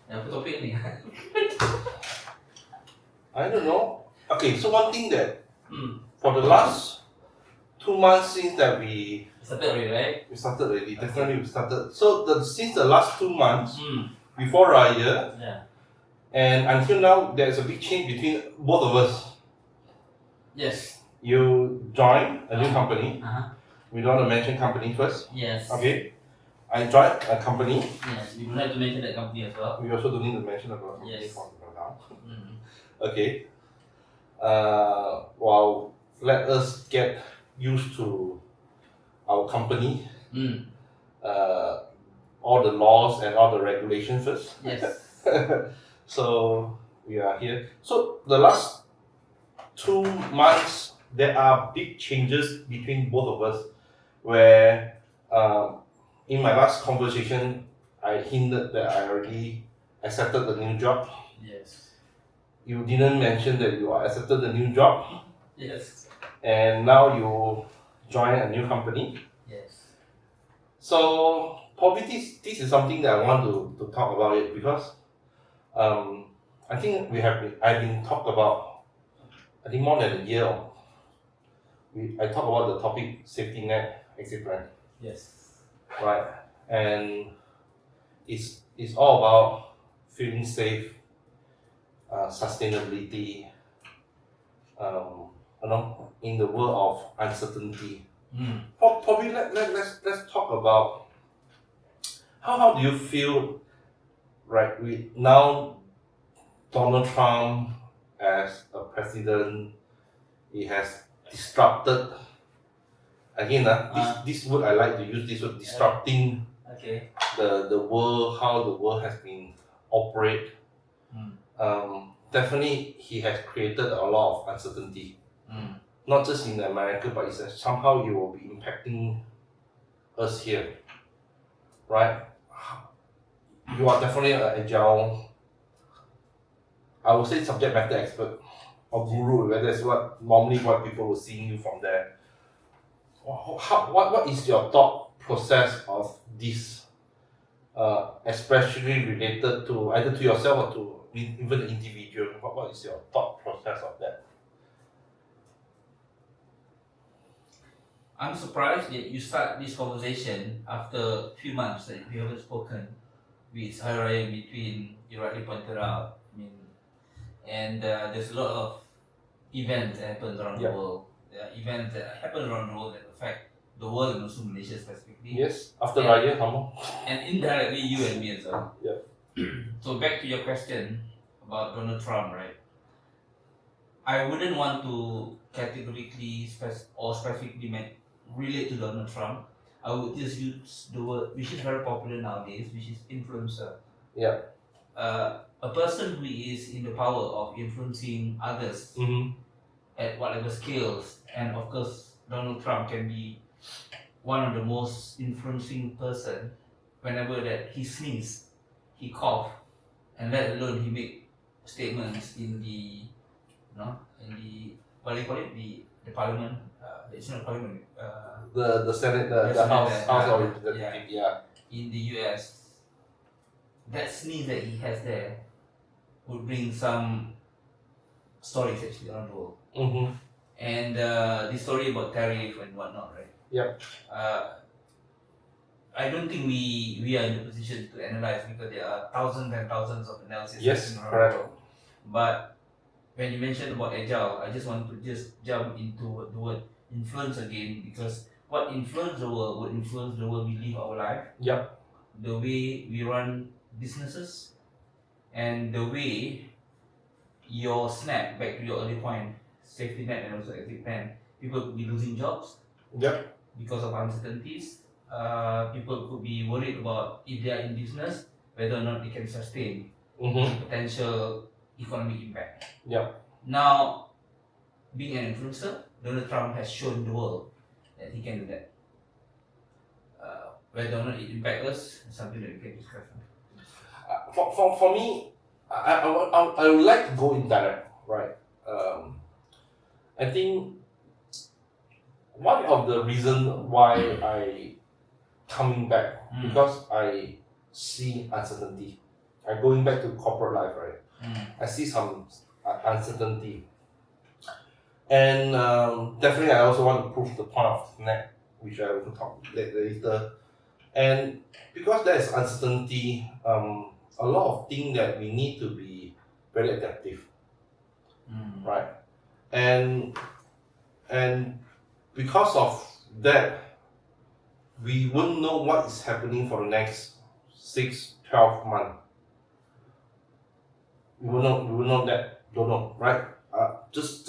Apa topik ni? I don't know. Okay, so one thing that Hmm. for the last 2 months since that we Started already, right? started already, definitely we started. So since the last 2 months Hmm. before Raya Yeah. and until now, there's a big change between both of us. Yes. You joined a new company. We don't want to mention company first. Yes. Okay. I joined a company. Yes. We don't have to mention that company as well. We also don't need to mention about company Yes. for now. Mm. Okay. Well, let us get used to our company. Mm. All the laws and all the regulations first. Yes. So we are here. So the last 2 months, there are big changes between both of us. Where in my last conversation, I hinted that I already accepted the new job. Yes. You didn't mention that you accepted the new job, Yes. and now you join a new company. Yes. So probably this is something that I want to talk about it because I think I've been talked about I think more than a year. I talk about the topic safety net exit plan. Yes. Right, and it's all about feeling safe, sustainability, in the world of uncertainty. Mm. Probably let's talk about how do you feel right with now Donald Trump as a president. He has disrupted again. This word I like to use, this word disrupting. Okay. The world, how the world has been operate. Definitely he has created a lot of uncertainty. Not just in America, but it's somehow it will be impacting us here, right? You are definitely an agile, I would say subject matter expert or guru, whether that's what normally what people will seeing you from there. What is your thought process of this, especially related to either to yourself or to even the individual? What is your thought process of that? I'm surprised that you start this conversation after a few months that we haven't spoken with Hari Raya in between. You rightly pointed out. And there's a lot of events that happen around the world. There are events that happen around the world that affect the world and also Malaysia specifically. Yes, after Raya, come on. And indirectly you and me as well. Yeah. So back to your question about Donald Trump, right? I wouldn't want to categorically specifically relate to Donald Trump. I would just use the word which is very popular nowadays, which is influencer. Yeah. A person who is in the power of influencing others at whatever scales, and of course Donald Trump can be one of the most influencing person. Whenever that he sneeze, he cough, and let alone he make statements in the what do you call it, the parliament, it's not parliament, the Senate, the House of Representatives, yeah. In the US, that sneeze that he has there would bring some stories actually around the world. And the story about tariff and whatnot, right? Yep. I don't think we are in the position to analyze because there are thousands and thousands of analysis. Yes, correct. But when you mentioned about agile, I just want to just jump into the word influence again, because what influence the world would influence the way we live our life. Yep. The way we run businesses, and the way your SNEP, back to your earlier point, safety net and also exit plan, people could be losing jobs. Yep. Because of uncertainties. People could be worried about if they are in business, whether or not they can sustain the potential economic impact. Yep. Now, being an influencer, Donald Trump has shown the world that he can do that. Whether or not it impacts us is something that we can discuss. For me, I would like to go indirect, right? I think one of the reasons why I coming back because I see uncertainty. going back to corporate life, right? I see some uncertainty. And definitely I also want to prove the point of SNEP, which I will talk later. And because there is uncertainty, a lot of things that we need to be very adaptive, right? And because of that, we won't know what is happening for the next 6-12 months. We will know that, don't know, right? Just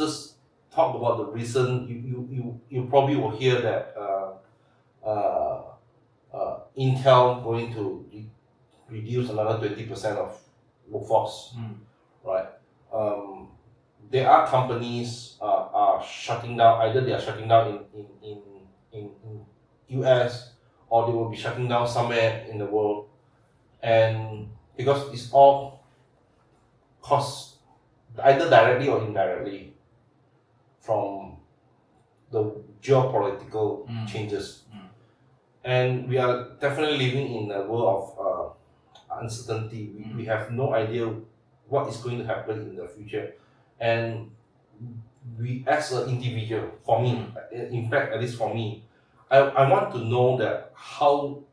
talk about the recent. You probably will hear that Intel going to reduce another 20% of workforce, right? There are companies are shutting down. Either they are shutting down in US, or they will be shutting down somewhere in the world, and because it's all cost either directly or indirectly from the geopolitical changes. And we are definitely living in a world of uncertainty. We have no idea what is going to happen in the future. And we, as an individual, for me, in fact, at least for me, I want to know that how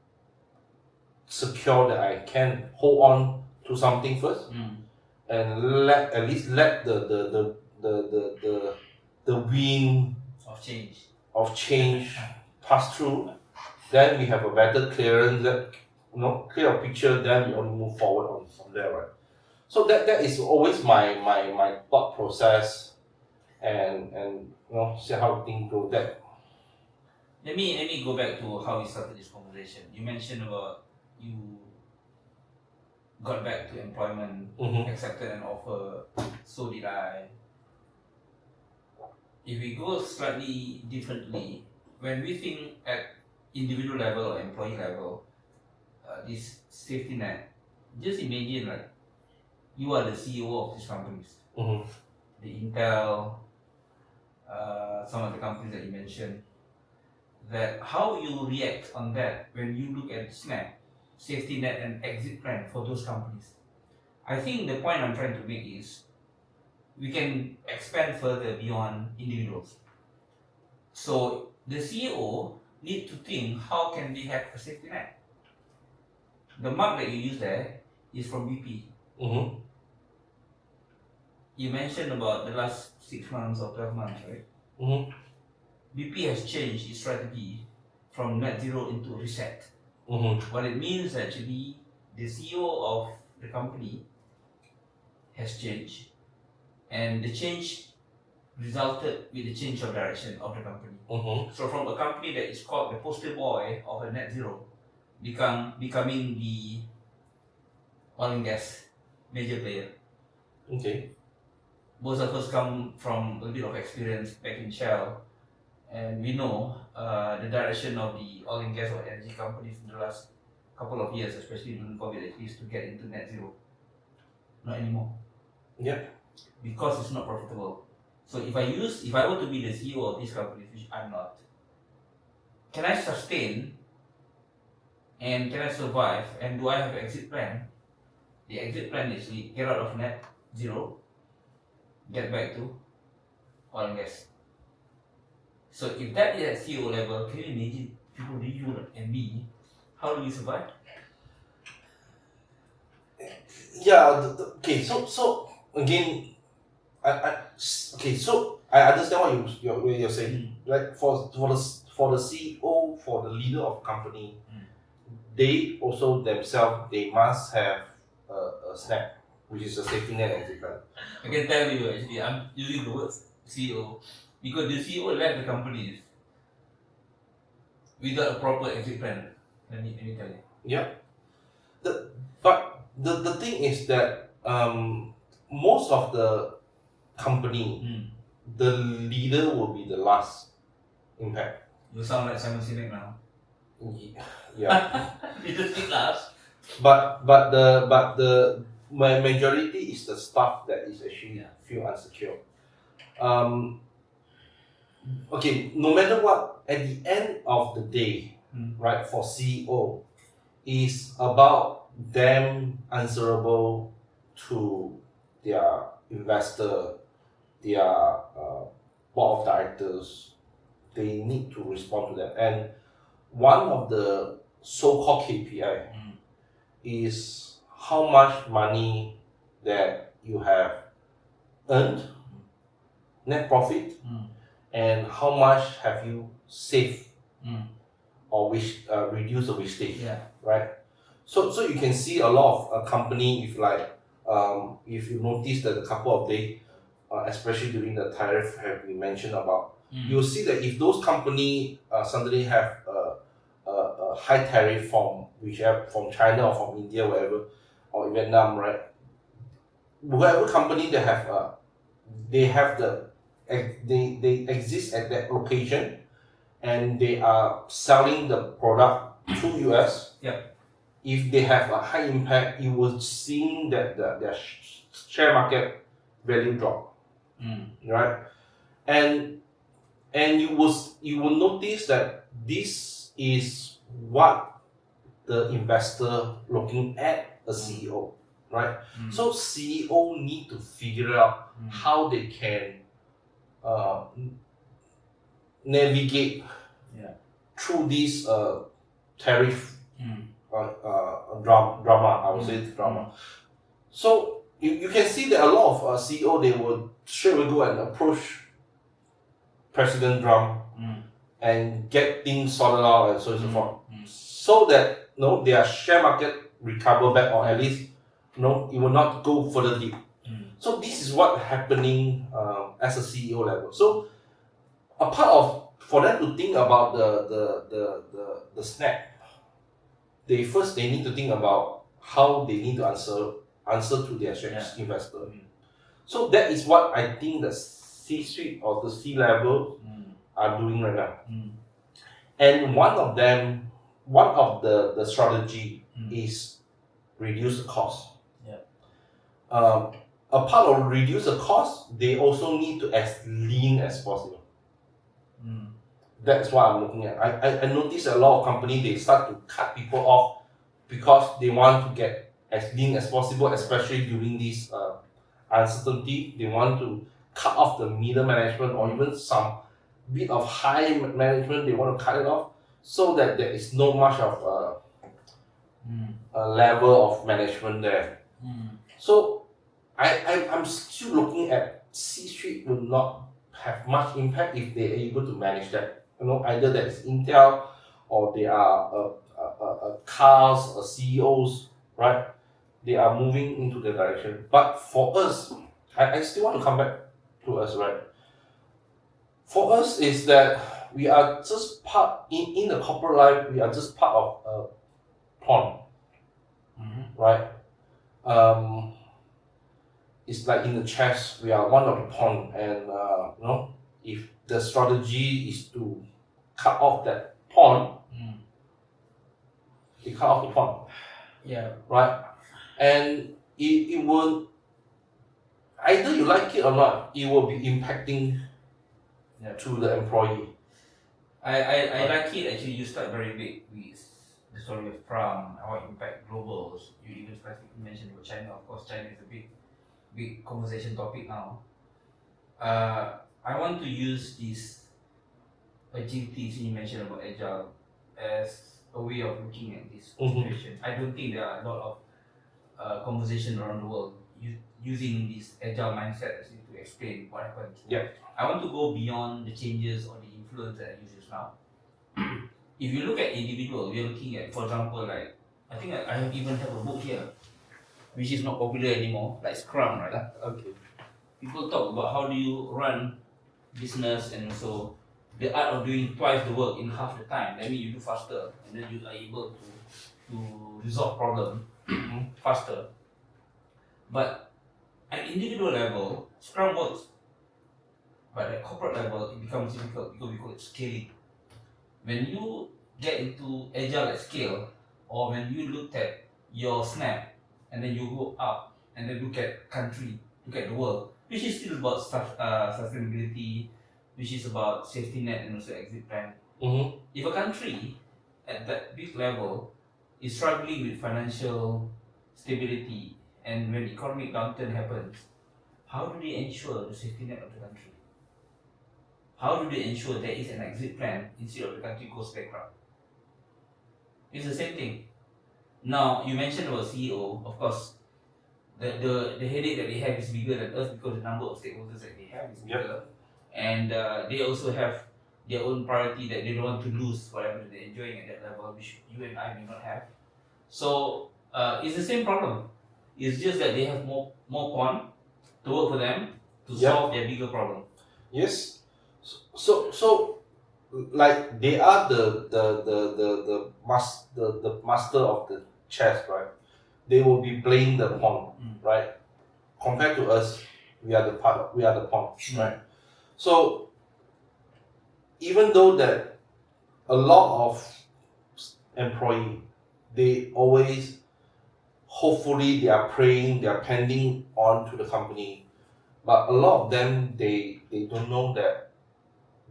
secure that I can hold on to something first, and at least let the wind of change pass through. Then we have a better clearance, clear picture. Then we only move forward on from there, right? So that is always my thought process, and see how things go. That. Let me go back to how we started this conversation. You mentioned about you got back to employment, accepted an offer. So did I. If we go slightly differently, when we think at individual level or employee level, this safety net, just imagine like you are the CEO of these companies, the Intel, some of the companies that you mentioned. That how you react on that when you look at SNEP, safety net and exit plan for those companies. I think the point I'm trying to make is we can expand further beyond individuals. So the CEO need to think how can they have a safety net. The mark that you use there is from BP. You mentioned about the last 6 months or 12 months, right? BP has changed its strategy from net zero into reset. What it means actually, the CEO of the company has changed, and the change resulted with the change of direction of the company. So from a company that is called the poster boy of a net zero, becoming the oil and gas major player. Most of us come from a bit of experience back in Shell, and we know the direction of the oil and gas or energy companies in the last couple of years, especially during COVID, at least, to get into net zero. Not anymore. Because it's not profitable. So if I were to be the CEO of these companies, which I'm not, can I sustain and can I survive, and do I have an exit plan? The exit plan is get out of net zero, get back to oil and gas. So if that is at CEO level, can you imagine people like you and me, how do we survive? Okay. So again, So I understand what you're saying. Like for the CEO, for the leader of company, they also themselves they must have a SNEP, which is a safety net exit plan. I can tell you actually, I'm using the word CEO because the CEO left the companies without a proper exit plan. Let me tell you. Yeah. But the thing is that most of the company, the leader will be the last impact. You sound like Simon Sinek now. Yeah. Leader speak last. But the majority is the staff that is actually feel insecure. Okay, no matter what, at the end of the day, right, for CEO, is about them answerable to their investor, their board of directors. They need to respond to that. And one of the so-called KPI is how much money that you have earned, net profit, and how much have you saved or reduce the wastage, right? So you can see a lot of company, if you notice that a couple of days, especially during the tariff have been mentioned about, you'll see that if those company suddenly have a high tariff from China or from India, wherever, or Vietnam, right? Whoever company they have they exist at that location, and they are selling the product to US. If they have a high impact, you will see that their share market value drop, right? And you will notice that this is what the investor looking at a CEO, right? So CEO need to figure out how they can navigate through this tariff drama. I would say it's drama. So you can see that a lot of CEO, they would straight away go and approach President Trump and get things sorted out and so on and so forth, so that their share market recover back, or at least it will not go further deep. So this is what happening as a CEO level. So a part of, for them to think about the SNEP, they need to think about how they need to answer to their investor. So that is what I think the C-suite or the C-level are doing right now. And one of the strategy is reduce the cost. A part of reduce the cost, they also need to as lean as possible. That's what I'm looking at. I notice a lot of companies, they start to cut people off because they want to get as lean as possible, especially during this uncertainty. They want to cut off the middle management, or even some bit of high management, they want to cut it off, so that there is no much of a level of management there. So I'm still looking at C-suite will not have much impact if they are able to manage that. Either that is Intel, or they are cars or CEOs, right? They are moving into the direction. But for us, I still want to come back to us, right? For us is that we are just part, in the corporate life, we are just part of a pond, right? It's like in the chess, we are one of the pawn, and if the strategy is to cut off that pawn, you cut off the pawn. Right? And it will, either you like it or not, it will be impacting to the employee. I like it. Actually, you start very big with the story of Trump, how it impact globals. You even specifically mentioned about China. Of course, China is a big conversation topic now. I want to use this agility you mentioned about agile as a way of looking at this situation. I don't think there are a lot of conversation around the world using this agile mindset as to explain what happened. I want to go beyond the changes or the influence that uses now. If you look at individual, we are looking at, for example, like I think I have even have a book here, which is not popular anymore, like Scrum, right? Okay. People talk about how do you run business, and also the art of doing twice the work in half the time. That means you do faster, and then you are able to resolve problem faster. But at individual level, Scrum works. But at corporate level, it becomes difficult because we call it scaling. When you get into agile at scale, or when you look at your SNEP, and then you go up and then look at country, look at the world, which is still about sustainability, which is about safety net and also exit plan. If a country at that big level is struggling with financial stability, and when economic downturn happens, how do they ensure the safety net of the country? How do they ensure there is an exit plan instead of the country goes bankrupt? It's the same thing. Now, you mentioned about CEO, of course, the headache that they have is bigger than us because the number of stakeholders that they have is bigger. And they also have their own priority that they don't want to lose whatever they're enjoying at that level, which you and I may not have. So it's the same problem. It's just that they have more pawn to work for them to solve their bigger problem. Yes. So like they are the master of the chess, right? They will be playing the pawn, right? Compared to us, we are the pawn, right? So even though that a lot of employee, they always hopefully they are praying, they are pending on to the company, but a lot of them they don't know that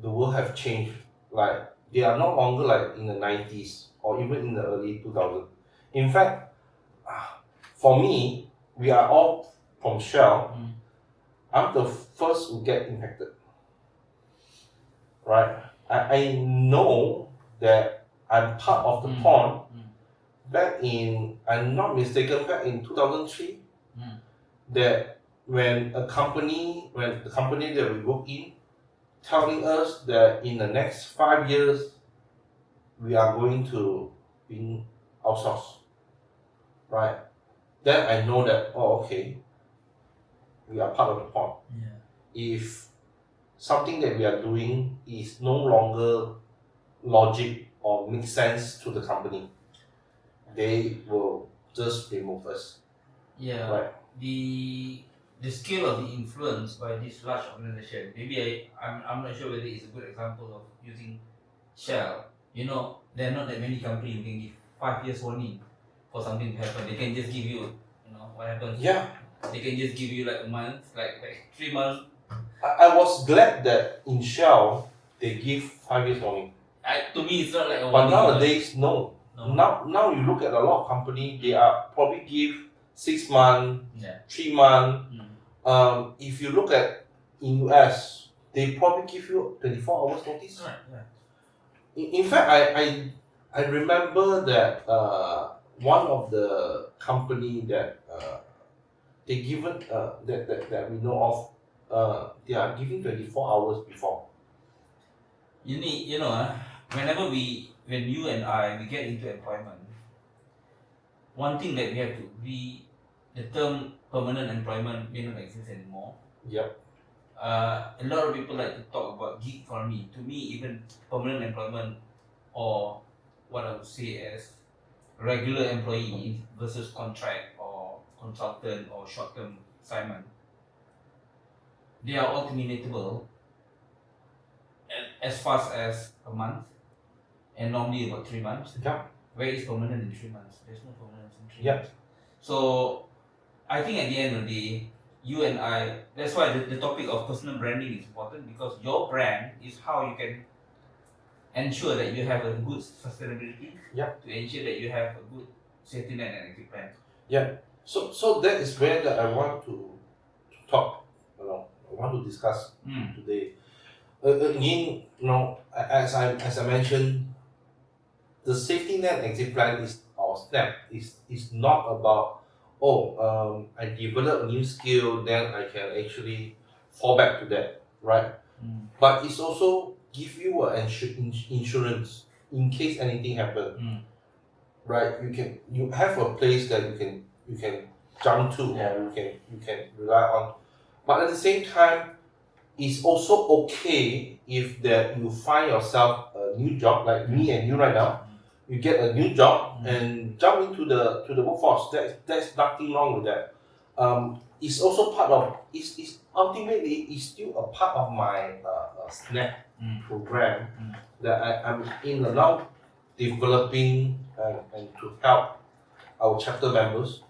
the world have changed. Like they are no longer like in the 90s or even in the early 2000s. In fact, for me, we are all from Shell. I'm the first to get impacted. Right? I know that I'm part of the pawn. Back in, I'm not mistaken, back in 2003, that when the company that we work in, telling us that in the next 5 years, we are going to be outsourced, right? Then I know that, okay, we are part of the pawn. If something that we are doing is no longer logic or make sense to the company, they will just remove us. Right. The scale of the influence by this large organization, maybe I'm not sure whether it's a good example of using Shell. You know, there are not that many companies who can give 5 years warning for something to happen. They can just give you, what happens. Yeah. They can just give you like a month, like 3 months. I was glad that in Shell they give 5 years warning. To me, it's not like a But warning. nowadays, no. Now you look at a lot of companies, they are probably give 6 months, 3 months. If you look at in US, they probably give you 24 hours notice. Right. In fact, I remember that one of the company that they given that we know of, they are giving 24 hours before. Whenever when you and I we get into employment, one thing that we have to the term permanent employment may not exist anymore. Yep. A lot of people like to talk about gig economy. To me, even permanent employment, or what I would say as regular employee versus contract or consultant or short-term assignment, they are all terminatable as fast as a month, and normally about 3 months. Yep. Where is permanent in 3 months? There's no permanence in 3 Yep. months. So I think at the end of the day, you and I, that's why the topic of personal branding is important, because your brand is how you can ensure that you have a good sustainability. Yep. To ensure that you have a good safety net and exit plan. Yeah. So that is where that I want to talk. I want to discuss today. Again, as I mentioned, the safety net exit plan is our SNEP is not about I develop a new skill, then I can actually fall back to that, right? But it's also give you an insurance in case anything happens, right? You have a place that you can jump to, or you can rely on. But at the same time, it's also okay if that you find yourself a new job, like me and you right now. You get a new job and jump into the workforce. There's nothing wrong with that. It's also part of it's ultimately it's still a part of my SNEP program that I'm in now developing and to help our chapter members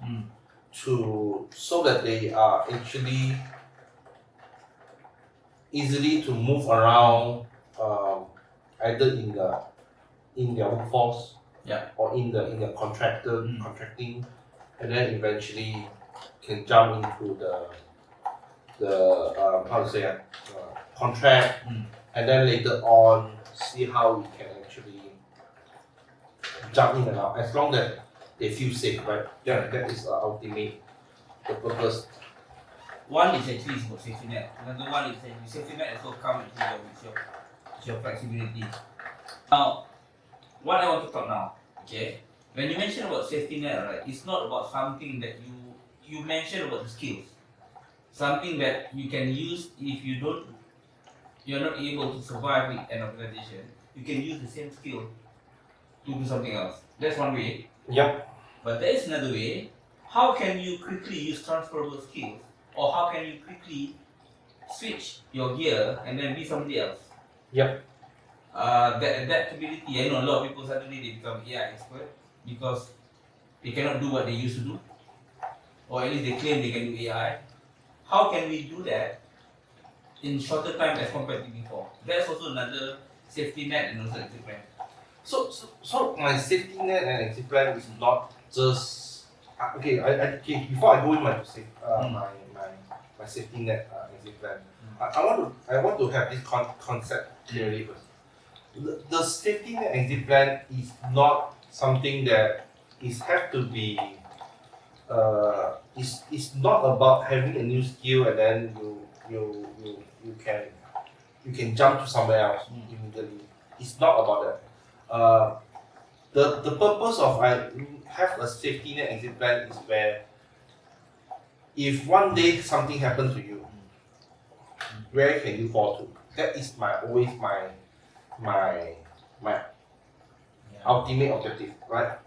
so that they are actually easily to move around, either in their workforce or in the contracting, and then eventually can jump into the how to say contract, and then later on see how we can actually jump in and out as long as they feel safe, right? Yeah, that is ultimate the purpose. One is actually about safety net. Another one is that safety net also comes with your flexibility. Now, what I want to talk now, okay? When you mention about safety net, right, it's not about something that you mentioned about the skills. Something that you can use if you're not able to survive with an organization, you can use the same skill to do something else. That's one way. Yep. But there is another way. How can you quickly use transferable skills? Or how can you quickly switch your gear and then be somebody else? Yep. That adaptability, I know a lot of people suddenly they become AI expert because they cannot do what they used to do. Or at least they claim they can do AI. How can we do that in shorter time as compared to before? That's also another safety net and also exit plan. So my safety net and exit plan is not just okay. Okay. Before I go in my safety net exit plan, I want to have this concept clearly first. The safety net exit plan is not something that have to be. It's not about having a new skill and then you can jump to somewhere else immediately. It's not about that. The purpose of I have a safety net exit plan is where if one day something happens to you, where can you fall to? That is always my ultimate objective, right?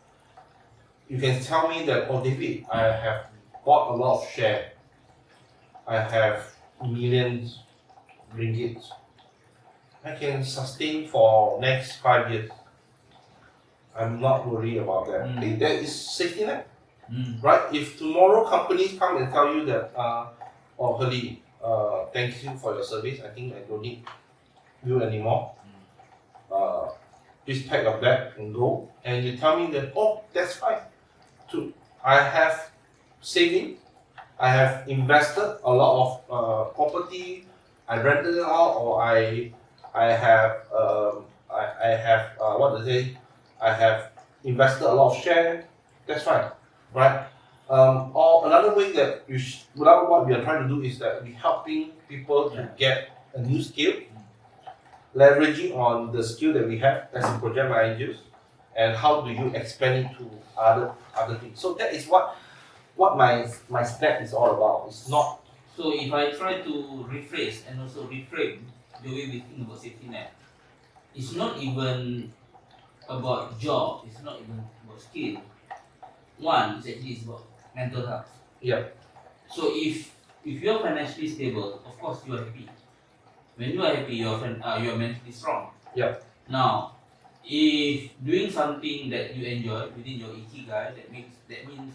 You can tell me that, oh David, I have bought a lot of share. I have millions ringgit. I can sustain for next 5 years. I'm not worried about that. I think that is safety net, right? If tomorrow companies come and tell you that, oh Herley, thank you for your service. I think I don't need you anymore. Please pack your bag and go. And you tell me that, oh, that's fine. I have saving. I have invested a lot of property. I rented it out, or I have I have invested a lot of share. That's fine, right? Or another way that what we are trying to do is that we're helping people to get a new skill, leveraging on the skill that we have as a project managers, and how do you expand it to other things. So that is what my SNEP is all about. It's not. So if I try to rephrase and also reframe the way we think about safety net, it's not even about job, it's not even about skill. One is actually about mental health. Yeah. So if you're financially stable, of course you are happy. When you are happy, you are mentally strong. Yeah. Now, if doing something that you enjoy within your ikigai, that means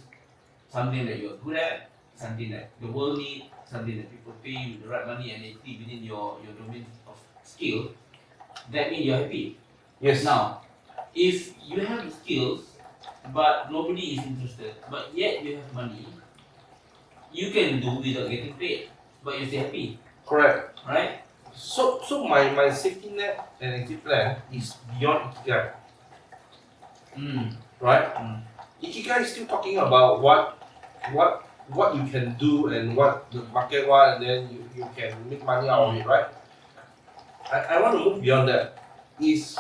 something that you are good at, something that the world needs, something that people pay you the right money and they within your domain of skill, that means you're happy. Yes. Now, if you have the skills but nobody is interested, but yet you have money, you can do without getting paid, but you're still happy. Correct. Right? So my safety net and exit plan is beyond ikigai. Right? Ikigai is still talking about what you can do and what the market wants, and then you can make money out of it, right? I want to move beyond that. It's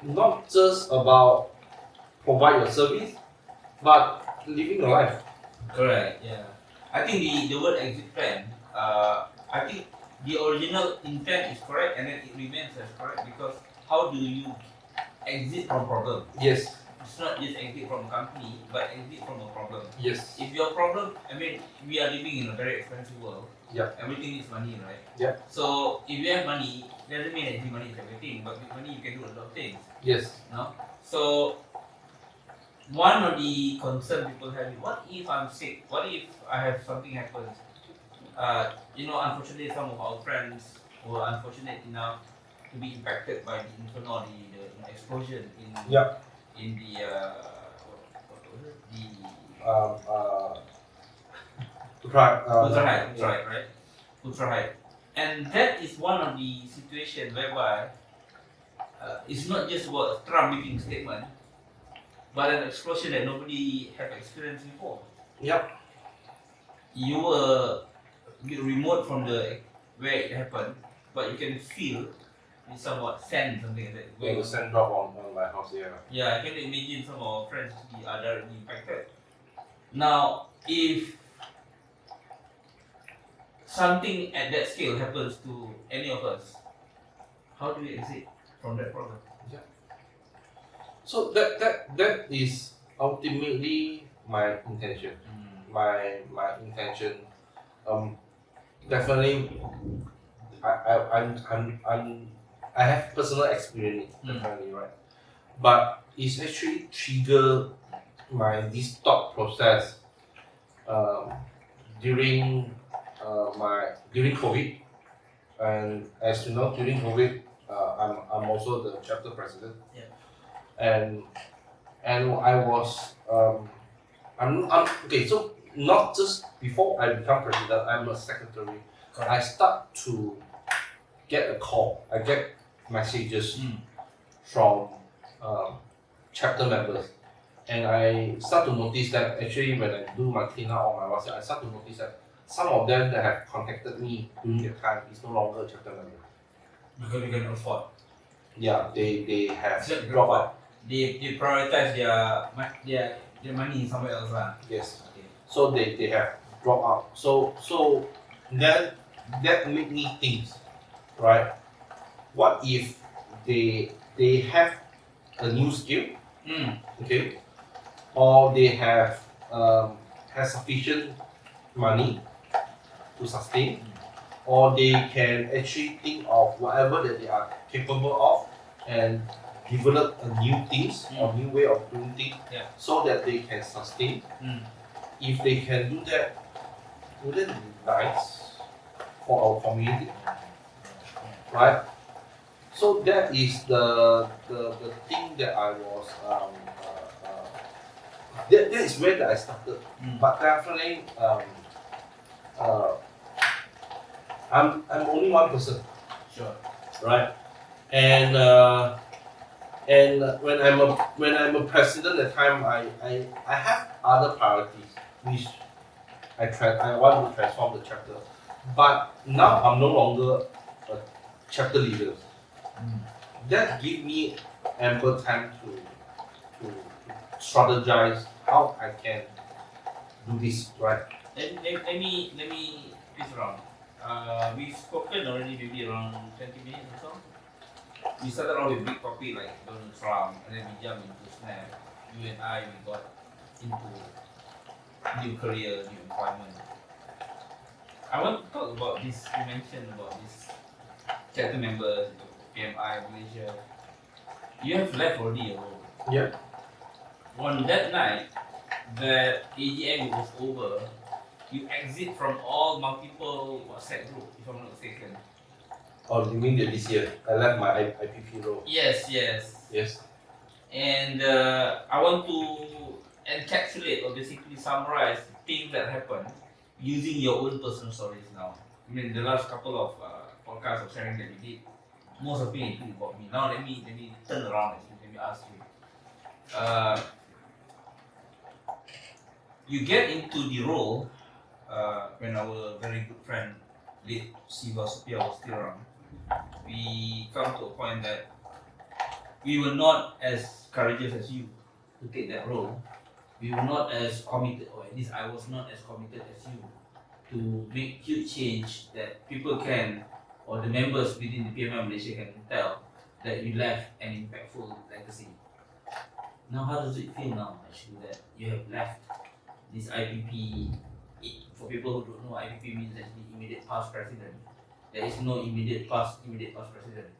not just about provide your service, but living your life. Correct, yeah. I think the word exit plan, I think the original intent is correct and then it remains as correct because how do you exit from problem? Yes. It's not just exit from a company, but exit from a problem. Yes. If your problem, we are living in a very expensive world. Yeah. Everything is money, right? Yeah. So if you have money, doesn't mean that money is everything, but with money you can do a lot of things. Yes. No? So one of the concern people have is, what if I'm sick? What if I have something happens? Unfortunately, some of our friends were unfortunate enough to be impacted by the inferno, the explosion in in the what was it? Right. Right? Putrahide. And that is one of the situations whereby it's not just about Trump making statement, but an explosion that nobody have experienced before. Yep. You were a bit remote from the where it happened, but you can feel the somewhat sand, something like that. Yeah, the sand drop on my house, yeah. Yeah, I can imagine some of our friends are directly impacted. Now, if something at that scale happens to any of us, how do we exit from that problem? Yeah. So that is ultimately my intention. My intention. Definitely, I have personal experience, definitely, right? But it's actually trigger this thought process during during COVID, and as you know, during COVID, I'm also the chapter president. Yeah. And I was I'm okay. So not just before I become president, I'm a secretary. Correct. I start to get a call. I get messages from chapter members, and I start to notice that actually when I do my cleanup on my WhatsApp, I start to notice that some of them that have contacted me during that time is no longer a chapter member. Because we can afford. Yeah, they have Just dropped out. They prioritize their money somewhere else lah. Yes. Okay. So they have dropped out. So that made me think, right? What if they have a new skill, okay, or they have sufficient money to sustain, or they can actually think of whatever that they are capable of and develop a new things or new way of doing things, so that they can sustain. If they can do that, wouldn't it be nice for our community, right? So that is the thing that I was that is where that I started. But definitely I'm only one person. Sure. Right? And when I'm a president at the time, I have other priorities which I want to transform the chapter. But now I'm no longer a chapter leader. That give me ample time to strategize how I can do this, right? Let me twist around. We've spoken already maybe around 20 minutes or so. We started off with big topic like Donald Trump, and then we jumped into SNEP. You and I, we got into new career, new employment. I want to talk about this. You mentioned about this chapter members, PMI, Malaysia. You have left already, Yeah. On that night, the AGM was over. You exit from all multiple WhatsApp group, if I'm not mistaken. Oh, you mean that this year I left my IPP role? Yes. Yes. And I want to encapsulate or basically summarize things that happened using your own personal stories now. I mean, the last couple of podcasts of sharing that we did, most of it is about me. Now let me turn around and let me ask you. You get into the role when our very good friend late Siva Sophia was still around. We come to a point that we were not as courageous as you to take that role. We were not as committed, or at least I was not as committed as you to make huge change that people can, or the members within the PMI Malaysia can tell that you left an impactful legacy. Now, how does it feel now, actually, that you have left this IPP? For people who don't know, IPP means actually immediate past president. There is no immediate past president.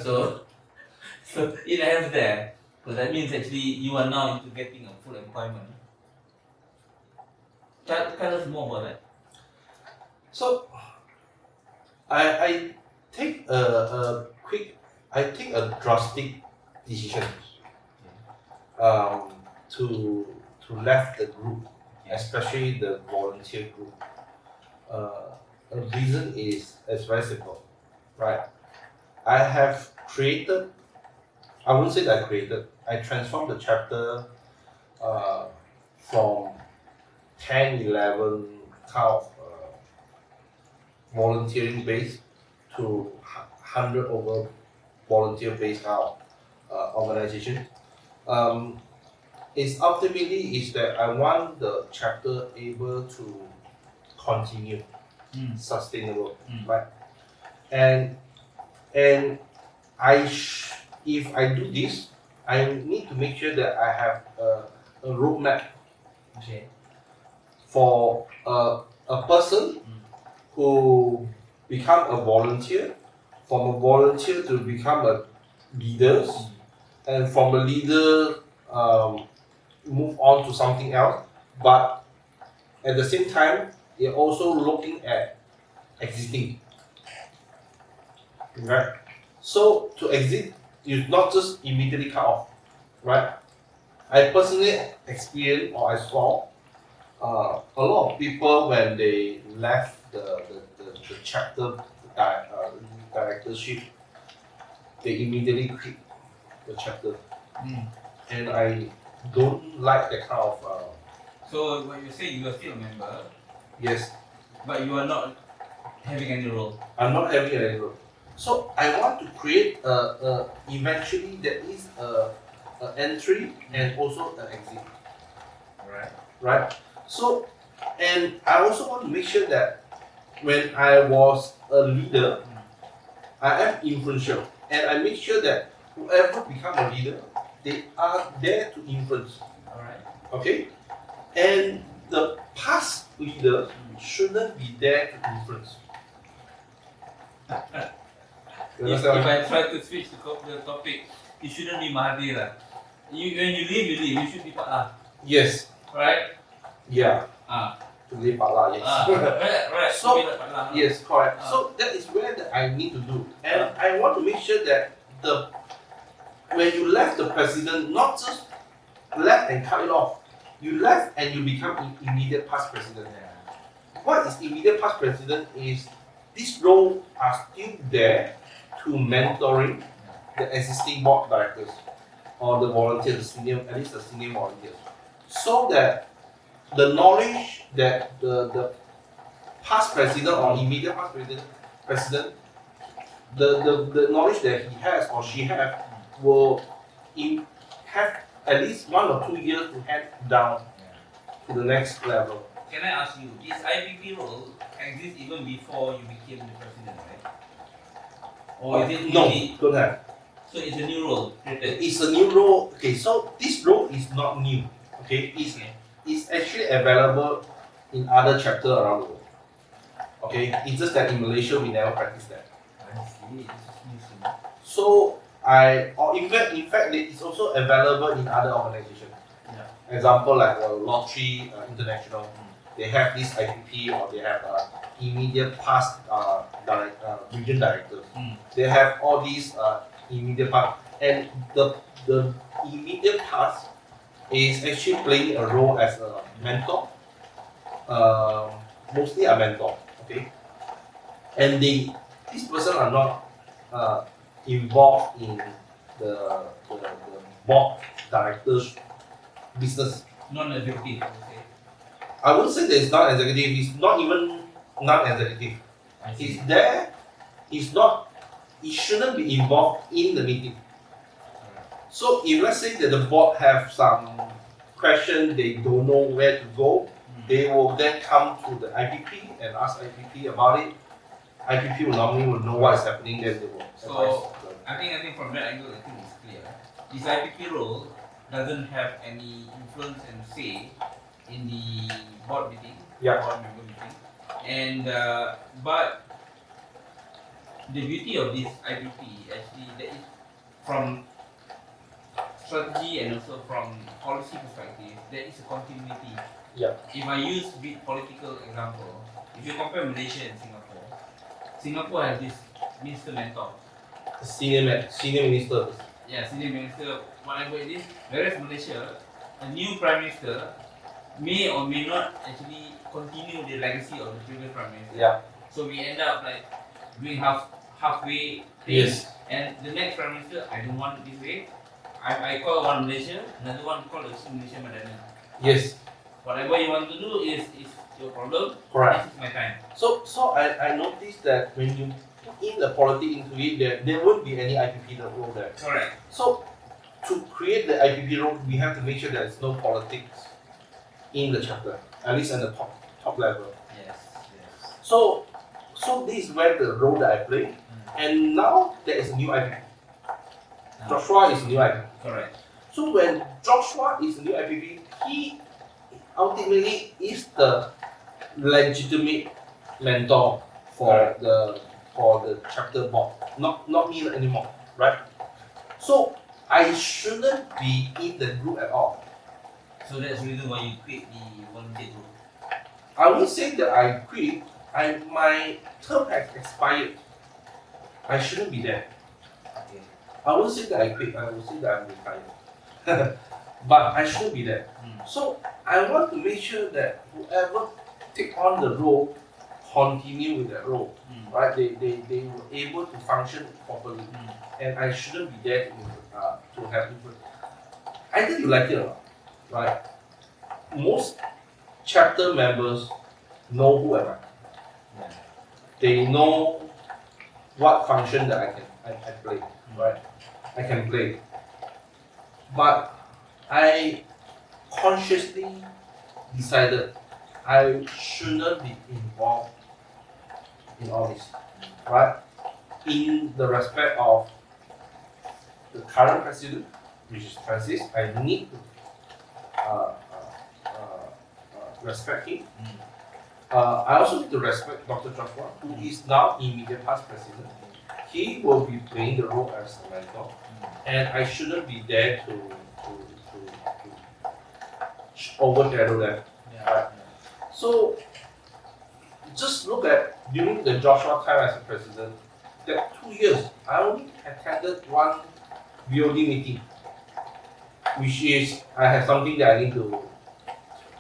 So it ends there. So that means actually you are now into getting a full employment. Tell us more about that. So I take a drastic decision. to left the group, especially the volunteer group. The reason is it's very simple, right? I have created. I wouldn't say that I created. I transformed the chapter from 10, 11 kind of volunteering base to 100 over volunteer based kind of organization. It's ultimately is that I want the chapter able to continue sustainable, right? And if I do this, I need to make sure that I have a roadmap for a person who become a volunteer, from a volunteer to become a leader, and from a leader move on to something else. But at the same time, you're also looking at exiting, right? So to exit, you not just immediately cut off, right? I personally experienced or I saw a lot of people when they left the chapter directorship, they immediately quit the chapter, and I don't like that kind of. So what you say, you are still a member, Yes, but you are not having any role. I'm not having any role. So I want to create eventually there is a entry and also an exit. Right. So, and I also want to make sure that when I was a leader, I am influential, and I make sure that whoever become a leader, they are there to influence. Okay, and the past leader shouldn't be there to influence. If I try to switch the topic, it shouldn't be Mahathir. When you leave, you should be Pak. Yes. Right? Yeah. To leave Pala, yes. Right. So, yes, correct. So that is where I need to do. And I want to make sure that when you left the president, not just left and cut it off, you left and you become immediate past president. What is immediate past president is these roles are still there to mentoring the existing board directors or the volunteers, at least the senior volunteers, so that the knowledge that the past president or immediate past president, the knowledge that he has or she has will have at least 1 or 2 years to hand down to the next level. Can I ask you, this IPP role exists even before you became the president, right? Or is it no, don't have. So it's a new role. It's a new role. Okay, so this role is not new. Okay, it's actually available in other chapters around the world. Okay, it's just that in Malaysia we never practice that. I see. So in fact, it's also available in other organizations. Example like Lottery International, they have this IPP or they have immediate past region directors. They have all these immediate past, and the immediate past is actually playing a role as a mentor, mostly a mentor. Okay, and these persons are not involved in the board directors business. Non-executive. I wouldn't say that it's non-executive. It's not even non-executive. It's there. It's not. It shouldn't be involved in the meeting. So if let's say that the board have some question, they don't know where to go, they will then come to the IPP and ask IPP about it. IPP will normally know what is happening, then they will advise. I think from that angle, I think it's clear. This IPP role doesn't have any influence and say in the board meeting, board member meeting, and but the beauty of this IPP actually that is from strategy and also from policy perspective, there is a continuity. If I use big political example, if you compare Malaysia and Singapore has this minister mentor. Senior minister. senior minister, whatever it is, whereas Malaysia, a new prime minister may or may not actually continue the legacy of the previous prime minister. Yeah. So we end up like doing halfway thing. Yes. And the next prime minister, I don't want it this way. I call one Malaysia, another one call the Malaysia Madana. Yes. Whatever you want to do is your problem. Correct. This is my time. So I noticed that when you put in the politics into it, there won't be any IPP role there. Correct. So to create the IPP role, we have to make sure there is no politics in the chapter, at least at the top level. Yes. So this is where the role that I play, and now there is a new IPP. Joshua is a new IPP. Correct. So when Joshua is a new IPP, he ultimately is the legitimate mentor for the chapter board, not me anymore, right? So I shouldn't be in the group at all. So that's the reason why you quit the volunteer group. I won't say that I quit. My term has expired. I shouldn't be there. Okay. I won't say that I quit. I will say that I'm retired. But I shouldn't be there. So I want to make sure that whoever take on the role continue with that role, right? They were able to function properly, and I shouldn't be there to have input. Either you like it or not, right? Most chapter members know who am I. Yeah. They know what function that I play, right? I can play, but I consciously decided I shouldn't be involved in all this, right? In the respect of the current president, which is Francis, I need to respect him. I also need to respect Dr. Joshua, who is now immediate past president. He will be playing the role as a mentor, and I shouldn't be there to overshadow them. Right? So just look at during the Joshua time as a president, that 2 years I only attended one VOD meeting, which is I have something that I need to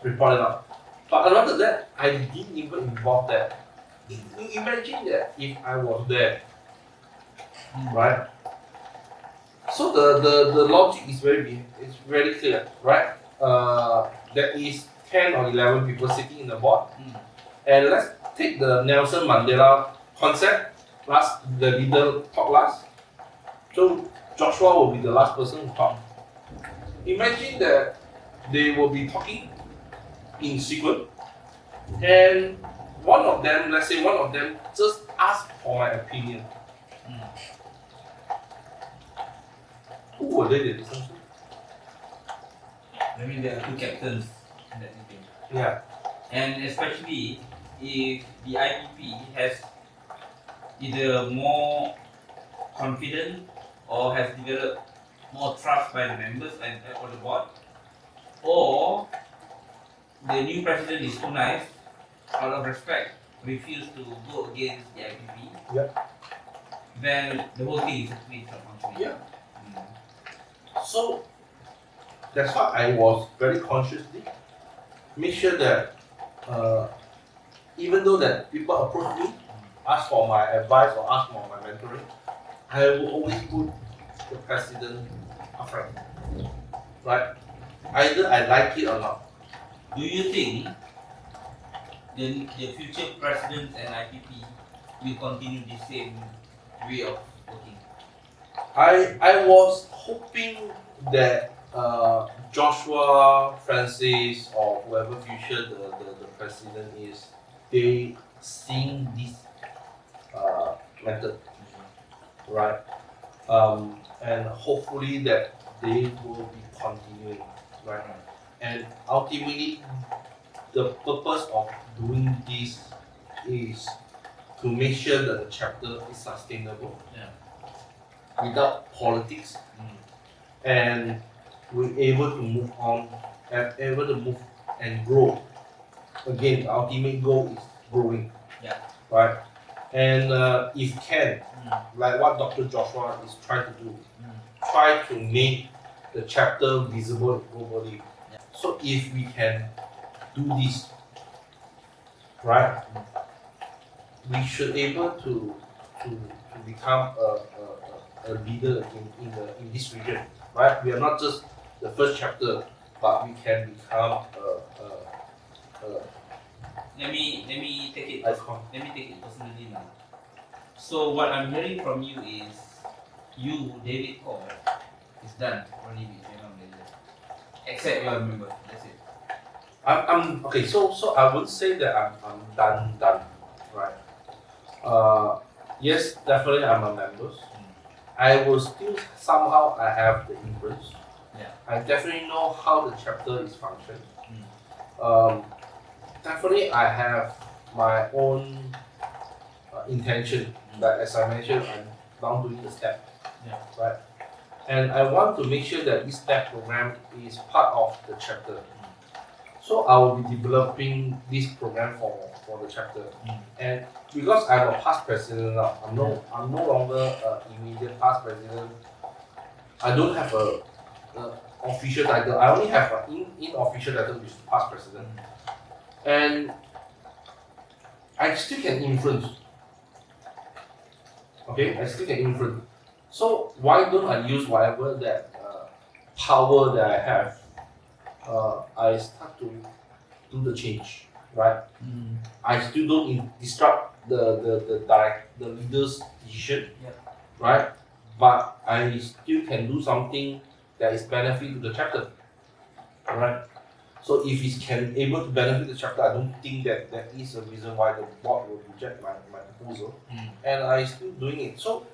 report it out. But other than that, I didn't even involve that. Imagine that if I was there, right? So the logic is very clear, right? There is 10 or 11 people sitting in the board, and let's take the Nelson Mandela concept. The leader talk last. So Joshua will be the last person to talk. Imagine that they will be talking in sequence, and one of them just ask for my opinion. Who will they listen to? I mean, there are two captains in that meeting. Yeah. And especially if the IPP has either more confidence or has developed more trust by the members and or the board, or the new president is too nice, out of respect, refuse to go against the IPP, then the whole thing is actually not functioning. Yeah. So that's why I was very consciously make sure that even though that people approach me, ask for my advice or ask for my mentoring, I will always put the president upfront. Right? Either I like it or not. Do you think the future presidents and IPP will continue the same way of working? I was hoping that Joshua, Francis, or whoever future the president is, they seeing this method, right? And hopefully that they will be continuing, right? And ultimately, the purpose of doing this is to make sure that the chapter is sustainable without politics, and we're able to move on, and able to move and grow. Again, the ultimate goal is growing, right? And if can, like what Dr. Joshua is trying to do, try to make the chapter visible globally. So if we can do this, right, we should able to become a leader in this region, right? We are not just the first chapter, but we can become Let me take it. icon. Let me take it personally now. So what I'm hearing from you is, you, David Cole, is done already with Malaysia, except you're a member. That's it. I'm okay. So I would say that I'm done, right? Yes, definitely I'm a member. I will still somehow I have the influence. Yeah. I definitely know how the chapter is functioning. Definitely I have my own intention. That as I mentioned, I'm now doing the SNEP. Yeah. Right. And I want to make sure that this SNEP program is part of the chapter. So I will be developing this program for the chapter. And because I'm a past president now, I'm no longer immediate past president. I don't have a official title. I only have an unofficial title, which is past president. And I still can influence. Okay, I still can influence. So why don't I use whatever that power that I have? I start to do the change, right? I still don't disrupt the leader's decision, right? But I still can do something that is benefit to the chapter, right? So if it can able to benefit the chapter, I don't think that that is a reason why the board will reject my proposal, and I still doing it. So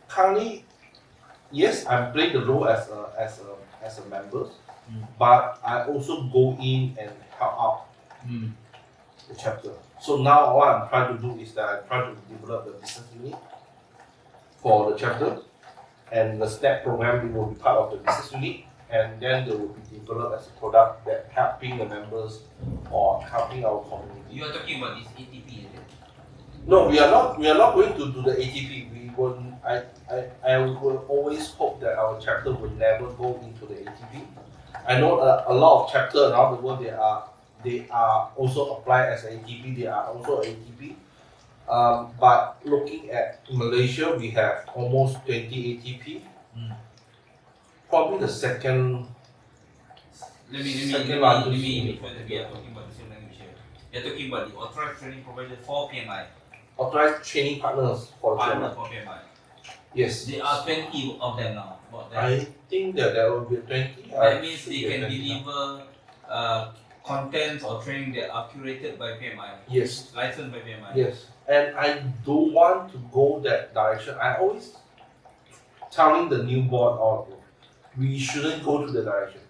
currently, yes, I'm playing the role as a member, but I also go in and help out the chapter. So now what I'm trying to do is that I'm trying to develop the business unit for the chapter, and the SNEP program will be part of the business unit, and then they will be developed as a product that helping the members or helping our community. You are talking about this ATP, is it? No, we are not. We are not going to do the ATP. We will. I will always hope that our chapter will never go into the ATP. I know a lot of chapters around the world they are also applied as ATP. They are also ATP. But looking at Malaysia, we have almost 20 ATP. Probably the second. Let me we are talking about the same language here. We are talking about the authorized training provider for PMI. Authorized training partners for Partner for PMI. Yes. There are 20 of them now. I think that there will be 20. That means they can deliver content or training that are curated by PMI. Yes. Licensed by PMI. Yes. And I don't want to go that direction. I always telling the new board we shouldn't go to the direction.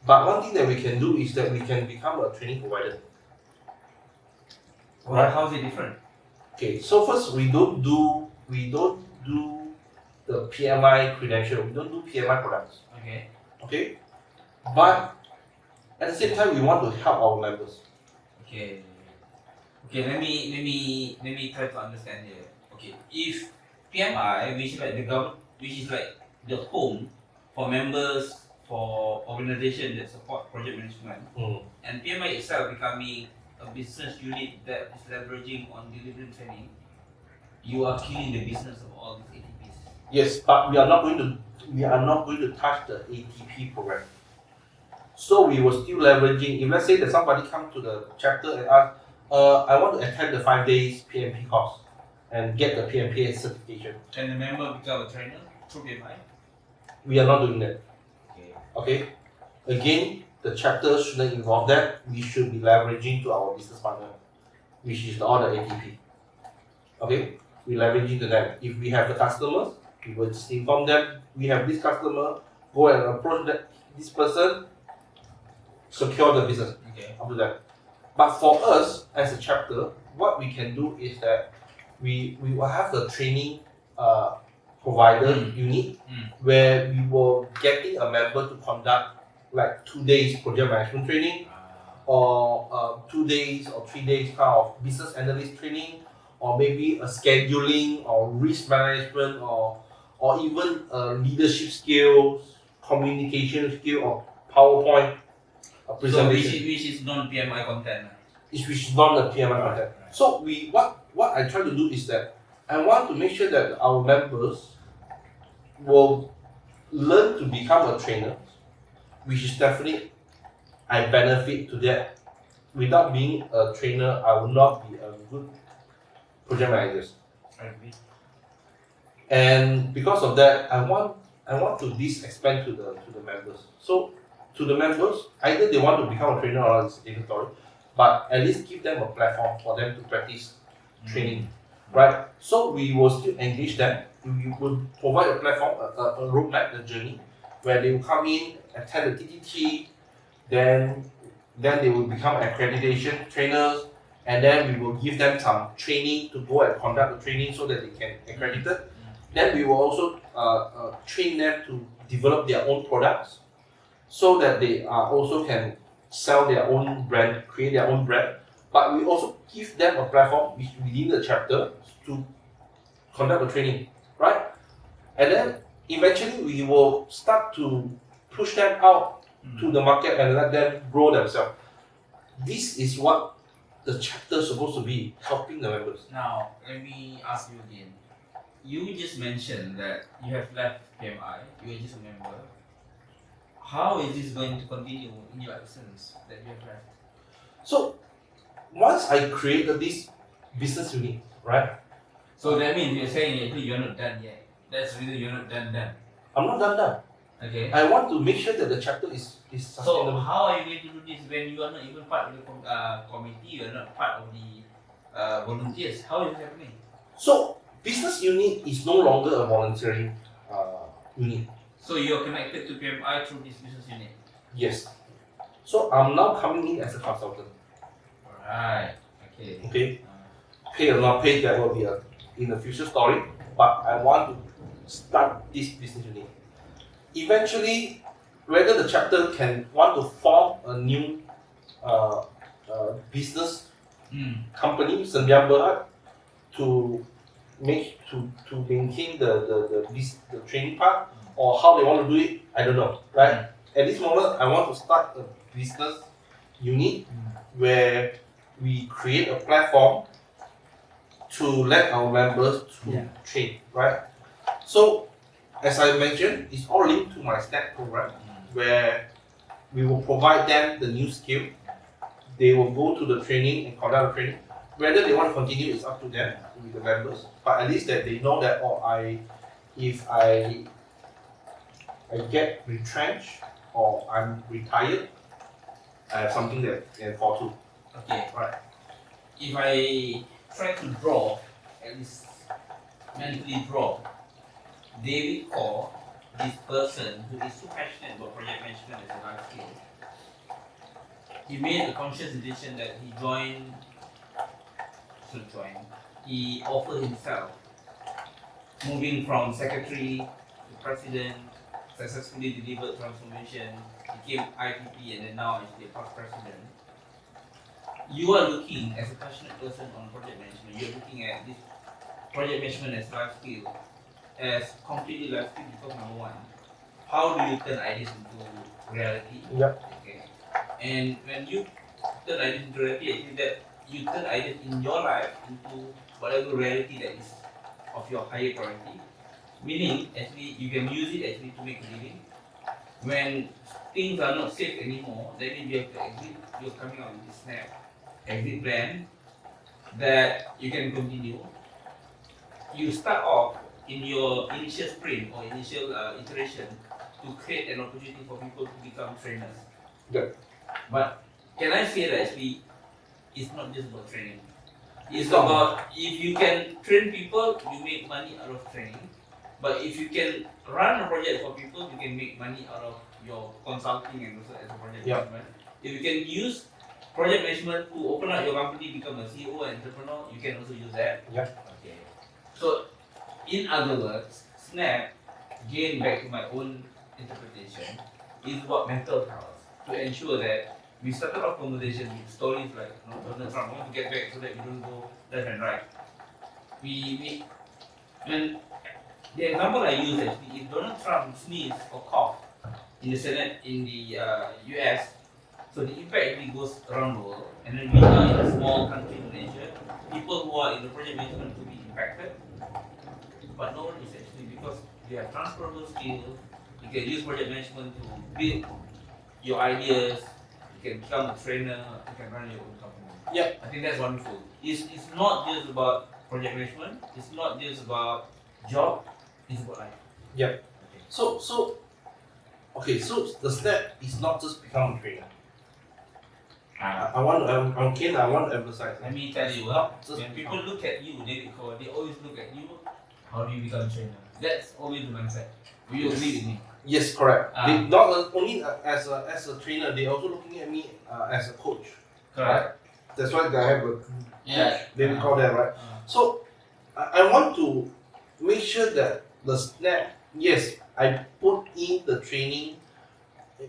But one thing that we can do is that we can become a training provider. Right? How is it different? Okay, so first we don't do the PMI credential. We don't do PMI products. Okay. Okay. But at the same time, we want to help our members. Okay. Okay. Let me try to understand here. Okay. If PMI, which is like the government, which is like the home for members, for organizations that support project management, and PMI itself becoming a business unit that is leveraging on delivering training, you are killing the business of all these ATPs. Yes, but we are not going to touch the ATP program. So we will still leveraging. If let's say that somebody come to the chapter and ask, I want to attend the 5 days PMP course and get the PMP certification. Can the member become a trainer through PMI? We are not doing that. Okay. Okay. Again, the chapter shouldn't involve that. We should be leveraging to our business partner, which is all the ATP. Okay, we leveraging to them. If we have the customers, we will just inform them. We have this customer. Go and approach this person. Secure the business. Okay. After that. But for us as a chapter, what we can do is that we will have the training provider unit where we will getting a member to conduct like 2 days project management training, or 2 days or 3 days kind of business analyst training, or maybe a scheduling or risk management or even leadership skills, communication skill or PowerPoint So presentation. which is non-PMI content. Which is not the PMI content. So what I try to do is that I want to make sure that our members will learn to become a trainer, which is definitely I benefit to that. Without being a trainer, I will not be a good project manager. I agree. And because of that, I want to this expand to the members. So to the members, either they want to become a trainer or it's a different story, but at least give them a platform for them to practice training, right? So we will still engage them. We will provide a platform, a roadmap, a journey, where they will come in, attend the TTT, then they will become accreditation trainers, and then we will give them some training to go and conduct the training so that they can accredit it. Then we will also train them to develop their own products, so that they also can sell their own brand, create their own brand. But we also give them a platform within the chapter to conduct the training, right? And then eventually we will start to push them out to the market and let them grow themselves. This is what the chapter is supposed to be, helping the members. Now, let me ask you again. You just mentioned that you have left PMI, you are just a member. How is this going to continue in your absence that you have left? So, once I created this business unit, right? So that means you're saying actually you're not done yet. That's the reason you're not done. I'm not done. Okay. I want to make sure that the chapter is So sustainable. how are you going to do this when you are not even part of the committee, you are not part of the volunteers? How is it happening? So, business unit is no longer a volunteering unit. So you're connected to PMI through this business unit? Yes. So, I'm now coming in as a consultant. Alright, okay. Okay. Pay or not pay, that will be in the future story. But I want to start this business unit. Eventually, whether the chapter can want to form a new business company, Sendian Berhad, to maintain the training part, or how they want to do it, I don't know. Right? At this moment, I want to start a business unit where we create a platform to let our members to train, right? So, as I mentioned, it's all linked to my SNEP program, where we will provide them the new skill. They will go to the training and conduct the training. Whether they want to continue is up to them, with the members. But at least that they know that if I get retrenched or I'm retired, I have something that I can fall to. Okay, right. If I try to draw, at least mentally draw, David Core, this person who is so passionate about project management as a life skill, he made a conscious decision that he offered himself, moving from secretary to president, successfully delivered transformation, became IPP and then now actually a past president. You are looking as a passionate person on project management, you're looking at this project management as life skill, as completely life skill because number one, how do you turn ideas into reality? Yep. Okay. And when you turn ideas into reality, I think that you turn ideas in your life into whatever reality that is of your higher priority. Meaning, actually, you can use it actually to make a living. When things are not safe anymore, that means you have to exit. You're coming out with this SNEP exit plan that you can continue. You start off in your initial sprint or initial iteration to create an opportunity for people to become trainers. Yeah. But can I say that actually it's not just about training. It's not. about if you can train people, you make money out of training. But if you can run a project for people, you can make money out of your consulting and also as a project management. If you can use project management to open up your company, become a CEO and entrepreneur, you can also use that. Yeah. Okay. So, in other words, SNEP, again back to my own interpretation, is about mental health to ensure that we started off conversation with stories like Donald Trump. I want to get back so that we don't go left and right. we and the example I use actually, if Donald Trump sneezes or cough in the Senate in the US, so the impact actually goes around the world, and then we are in a small country, Malaysia. People who are in the project management could be impacted, but no one is actually, because they have transferable skills. You can use project management to build your ideas. You can become a trainer. You can run your own company. Yeah. I think that's wonderful. It's not just about project management. It's not just about job. It's about life. Yep. Okay. So the step is not just become a trainer. I want to emphasize. Let me tell you, when people look at you, they always look at you. How do you become a trainer? That's always the mindset. Will you agree with me? Yes, correct. They not only as a trainer, they also looking at me as a coach. Correct. Right? That's why they have a coach. Yeah. They will call that, right? So I want to make sure that the SNEP, yes, I put in the training.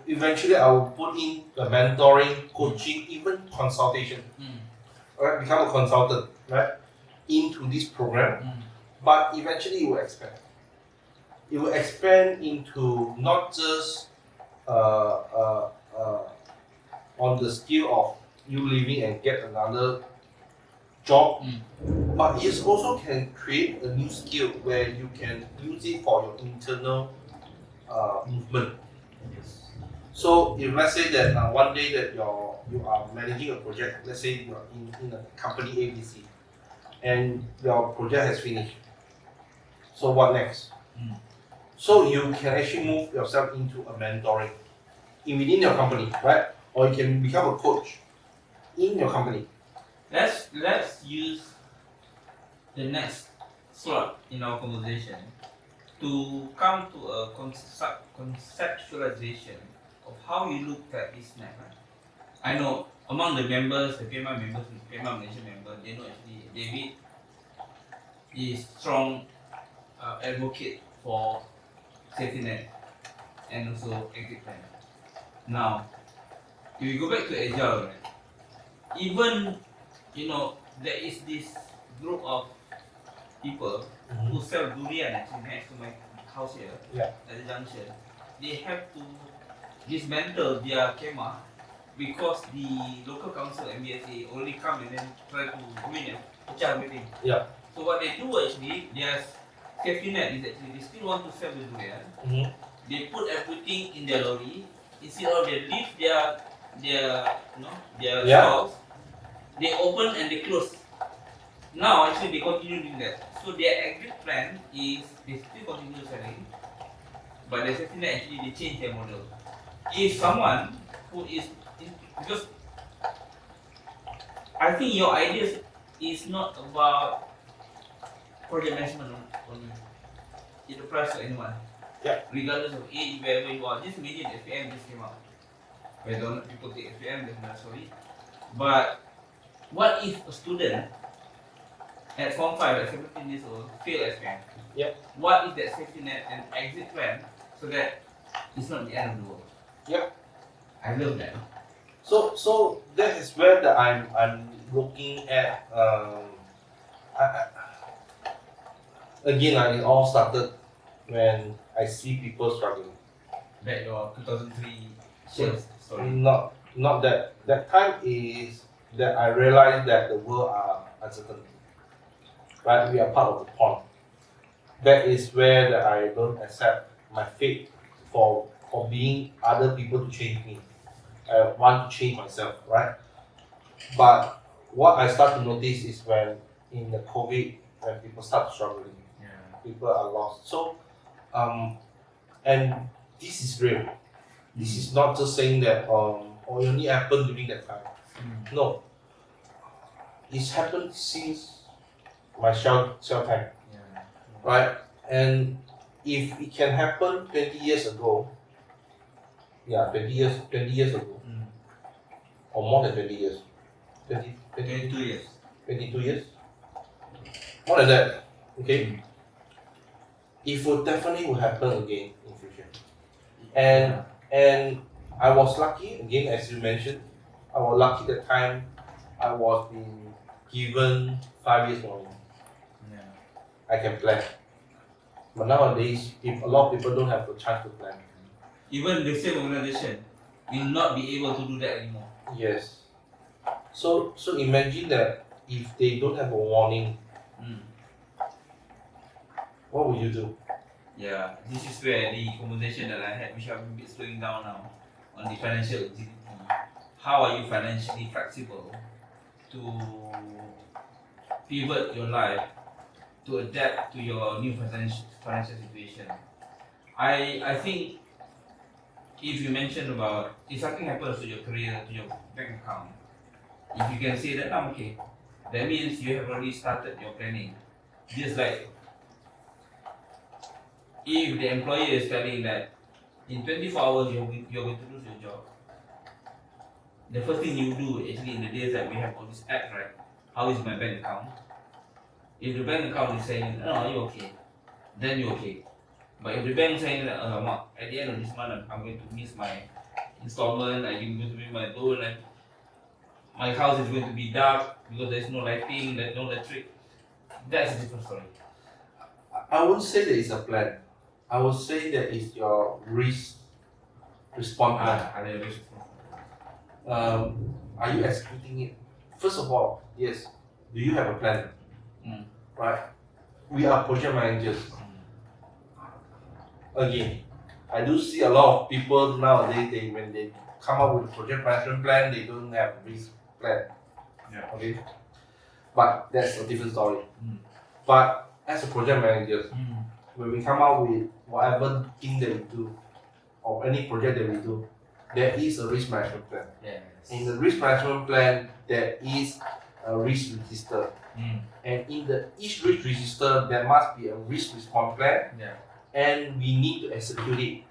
Eventually, I will put in the mentoring, coaching, even consultation. Right, become a consultant, right, into this program. But eventually, it will expand. It will expand into not just on the skill of you leaving and get another job, but it also can create a new skill where you can use it for your internal movement. Yes. So if let's say that one day that you are managing a project, let's say you are in a company ABC, and your project has finished. So what next? So you can actually move yourself into a mentoring within your company, right? Or you can become a coach in your company. Let's use the next slot in our conversation to come to a conceptualization of how you look at this SNEP. I know among the members, the PMI members, the PMI Malaysia member, they know actually David is strong advocate for safety net and also exit plan. Now, if we go back to Agile, right, even there is this group of people who sell durian actually next to my house here at the junction. They have to dismantle their kemah because the local council MBSA only come and then try to pecah everything. Yeah. So what they do actually, their safety net is actually they still want to sell the durian. They put everything in their lorry. Instead of they leave their stalls, they open and they close. Now actually they continue doing that. So their exit plan is they still continue selling, but the safety net actually they change their model. If someone who is because I think your ideas is not about project management only. It applies to anyone. Yeah. Regardless of age, wherever you are. Just imagine FPM just came out. Where don't people take FPM, that's another story. But what if a student at Form 5 at 17 years old fail FPM? Yeah. What is that safety net and exit plan so that it's not the end of the world? Yeah. I love that. So that is where I'm looking at. Again, it all started when I see people struggling. Back your 2003 sales story. Not that. That time is that I realized that the world are uncertain. Right, we are part of the pond. That is where that I don't accept my fate for being other people to change me. I want to change myself, right? But what I start to notice is when in the COVID, when people start struggling, people are lost. So, and this is real. This is not just saying that it only happened during that time. No, it's happened since my shell time, right? And if it can happen 20 years ago, 20 years ago, or more than 20 years, 22 years. 22 years, more than that, okay? It will definitely will happen again in future. And I was lucky, again, as you mentioned, I was lucky that time I was being given 5 years warning. I can plan. But nowadays, if a lot of people don't have the chance to plan. Even the same organization will not be able to do that anymore. Yes. So imagine that if they don't have a warning, what will you do? Yeah, this is where the conversation that I had, which I'm a bit slowing down now, on the financial agility. How are you financially flexible to pivot your life to adapt to your new financial situation? I think if you mention about if something happens to your career, to your bank account, if you can say that I'm okay, that means you have already started your planning. Just like if the employer is telling that in 24 hours you're going to lose your job, the first thing you do actually in the days that we have all this app, right? How is my bank account? If the bank account is saying, no, you're okay, then you're okay. But if the bank is saying that, at the end of this month, I'm going to miss my installment, I'm going to miss my loan, and my house is going to be dark because there's no lighting, there's no electric, that's a different story. I wouldn't say that it's a plan. I would say that it's your risk response plan. Are you executing it? First of all, yes. Do you have a plan? Right? We are project managers. Again, I do see a lot of people nowadays, when they come up with a project management plan, they don't have a risk plan. Yeah. Okay? But that's a different story. But as a project manager, when we come out with whatever thing that we do, or any project that we do, there is a risk management plan. Yes. In the risk management plan, there is a risk register. And in each risk register, there must be a risk response plan. Yeah. And we need to execute it.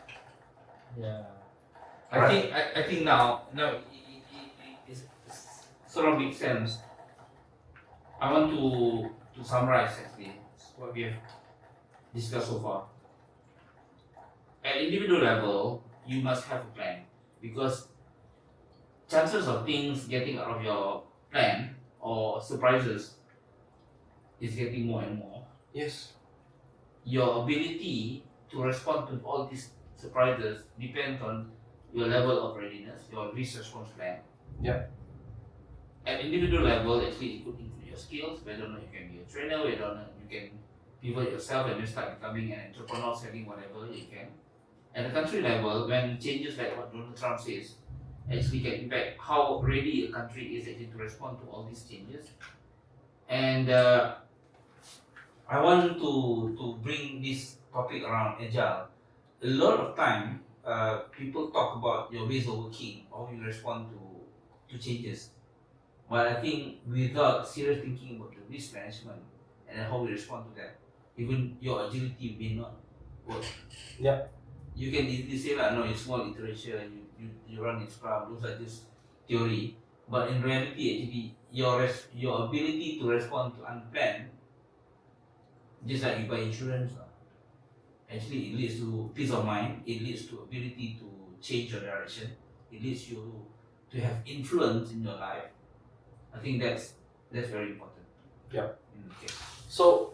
Yeah. I think now it sort of makes sense. I want to summarize actually what we have discussed so far. At individual level, you must have a plan because chances of things getting out of your plan or surprises is getting more and more. Yes. Your ability to respond to all these surprises depends on your level of readiness, your risk response plan. Yep. At individual level, actually, it could include your skills, whether or not you can be a trainer, whether or not you can pivot yourself and then start becoming an entrepreneur, selling whatever you can. At the country level, when changes like what Donald Trump says actually can impact how ready a country is actually to respond to all these changes. And I want to bring this topic around agile. A lot of time, people talk about your ways of working, how you respond to changes. But I think without serious thinking about the risk management and how we respond to that, even your agility may not work. Yep. You can easily say no, it's small iteration, you run in Scrum, those are just theory. But in reality, actually, your ability to respond to unplanned, just like you buy insurance, actually it leads to peace of mind, it leads to ability to change your direction, it leads you to have influence in your life. I think that's very important. Yeah. Okay. So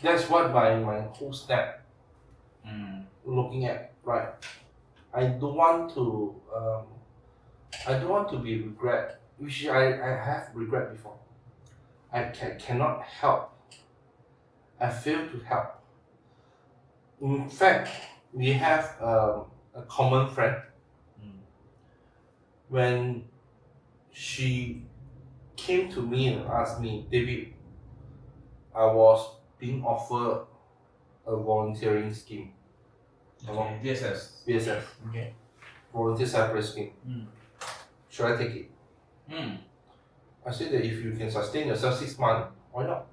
that's what my whole SNEP looking at, right? I don't want to be regret, which I have regret before. I cannot help. I fail to help. In fact, we have a common friend. When she came to me and asked me, David, I was being offered a volunteering scheme. Okay. VSS. Okay. Volunteer self-help scheme. Should I take it? I said that if you can sustain yourself 6 months, why not?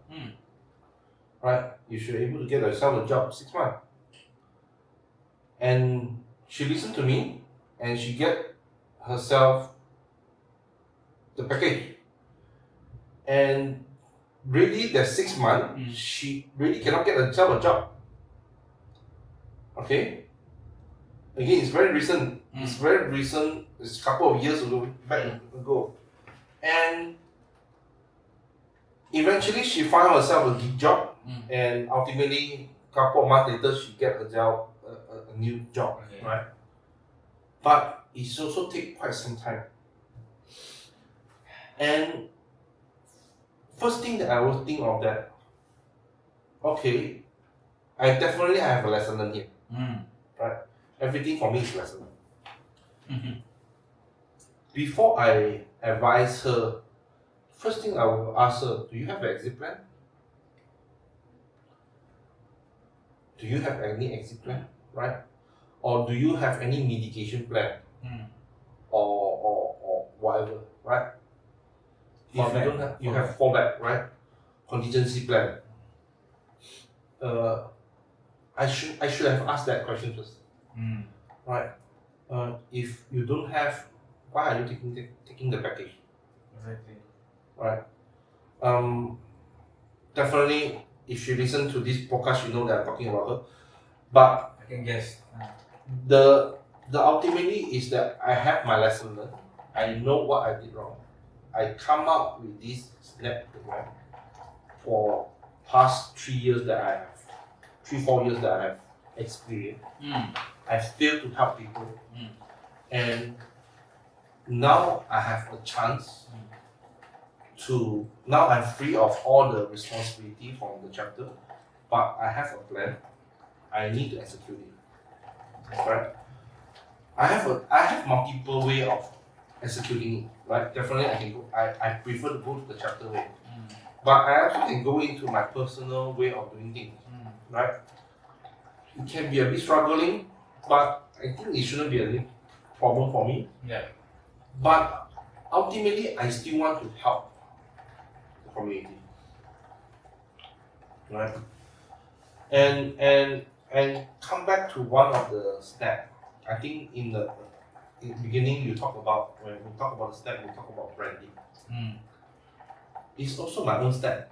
Right? You should be able to get yourself a job 6 months. And she listened to me and she get herself the package. And really that 6 months, she really cannot get herself a job. Okay? Again, it's very recent. It's a couple of years ago, back ago. And eventually she found herself a gig job, and ultimately, couple of months later, she get a job, a new job, right? But it's also take quite some time. And first thing that I was think of that, okay, I definitely have a lesson learned here, right? Everything for me is lesson learned. Before I advise her, first thing I will ask her, do you have an exit plan? Do you have any exit plan, right? Or do you have any mitigation plan? Or whatever, right? If you don't have, you have fallback, right? Contingency plan. I should have asked that question first, right? If you don't have, why are you taking the package? Exactly. Right. Definitely, if you listen to this podcast, you know that I'm talking about her. But I can guess. The ultimately is that I have my lesson learned. I know what I did wrong. I come up with this SNEP program for past 3 years that I have, 4 years that I have experience. I failed to help people, and now I have a chance to. Now I'm free of all the responsibility from the chapter, but I have a plan. I need to execute it. Right? I have multiple way of executing it. Right? Definitely, I can go. I prefer to go to the chapter way, but I also can go into my personal way of doing things. Right? It can be a bit struggling, but I think it shouldn't be a big problem for me. Yeah. But ultimately, I still want to help the community. Right? And come back to one of the SNEP. I think in the beginning you talk about, when we talk about the SNEP, we talk about branding. It's also my own SNEP.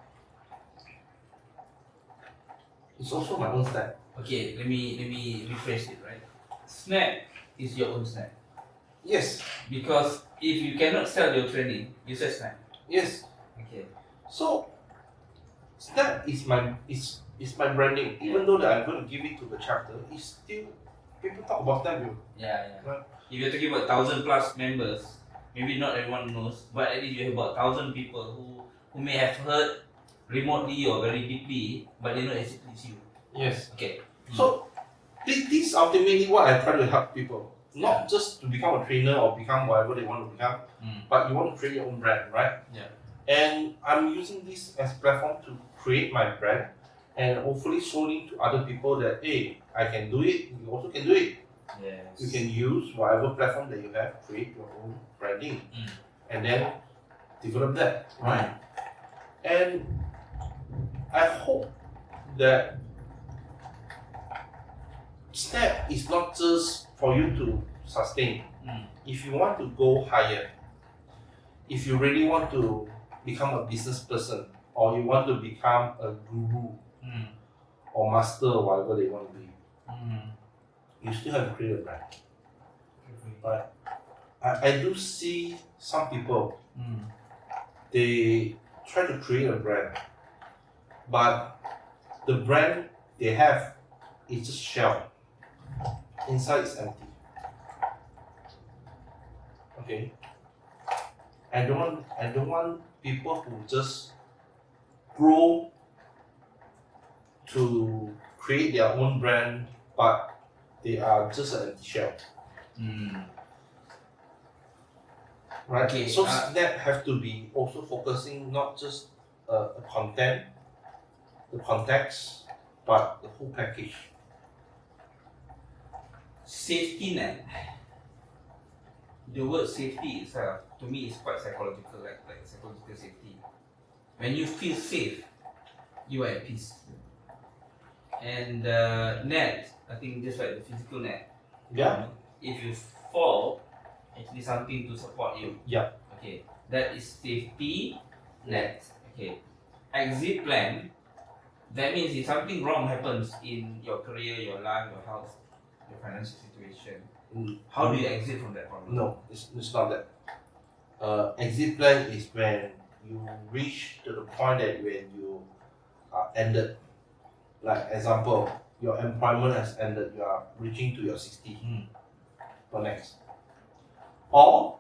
It's also my own SNEP. Okay, let me rephrase it, right? SNEP is your own SNEP. Yes. Because if you cannot sell your training, you say SNEP. Yes. Okay. So SNEP is my branding. Even though that I'm going to give it to the chapter, it's still people talk about SNEP. Yeah. Right? If you're talking about 1,000 plus members, maybe not everyone knows, but at least you have about 1,000 people who may have heard remotely or very deeply, but they know it's you. Yes. Okay. So this is ultimately what I try to help people. Not just to become a trainer or become whatever they want to become, but you want to create your own brand, right? Yeah. And I'm using this as a platform to create my brand and hopefully showing to other people that, hey, I can do it, you also can do it. Yes. You can use whatever platform that you have, create your own branding, and then develop that, right? And I hope that SNEP is not just for you to sustain. If you want to go higher, if you really want to become a business person, or you want to become a guru or master or whatever they want to be, you still have to create a brand. But I do see some people, they try to create a brand, but the brand they have is just shell. Inside is empty. Okay. I don't want people who just grow to create their own brand, but they are just an empty shell. Right? Okay, So that have to be also focusing not just a content, the context, but the whole package. Safety net. The word safety itself, to me, is quite psychological, like psychological safety. When you feel safe, you are at peace. And net, I think just like the physical net. Yeah. If you fall, actually something to support you. Yeah. Okay. That is safety net. Okay. Exit plan. That means if something wrong happens in your career, your life, your health, your financial situation, how do you exit from that problem? No, it's not that. Exit plan is when you reach to the point that when you are ended, like example, your employment has ended, you are reaching to your 60 for next. Or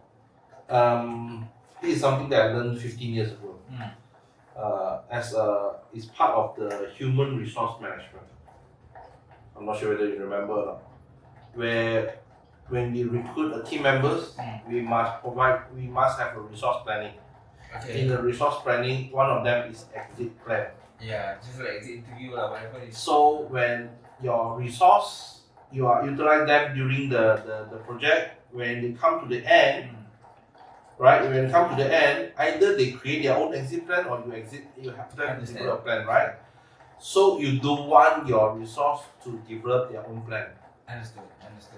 this is something that I learned 15 years ago. It's part of the human resource management. I'm not sure whether you remember or not. Where when we recruit a team members, we must have a resource planning. Okay. In the resource planning, one of them is exit plan. Yeah, just like the interview or whatever it is. So when your resource, you are utilize them during the project, when they come to the end, right? When they come to the end, either they create their own exit plan or you have them develop a plan, right? So you don't want your resource to develop their own plan. Understood.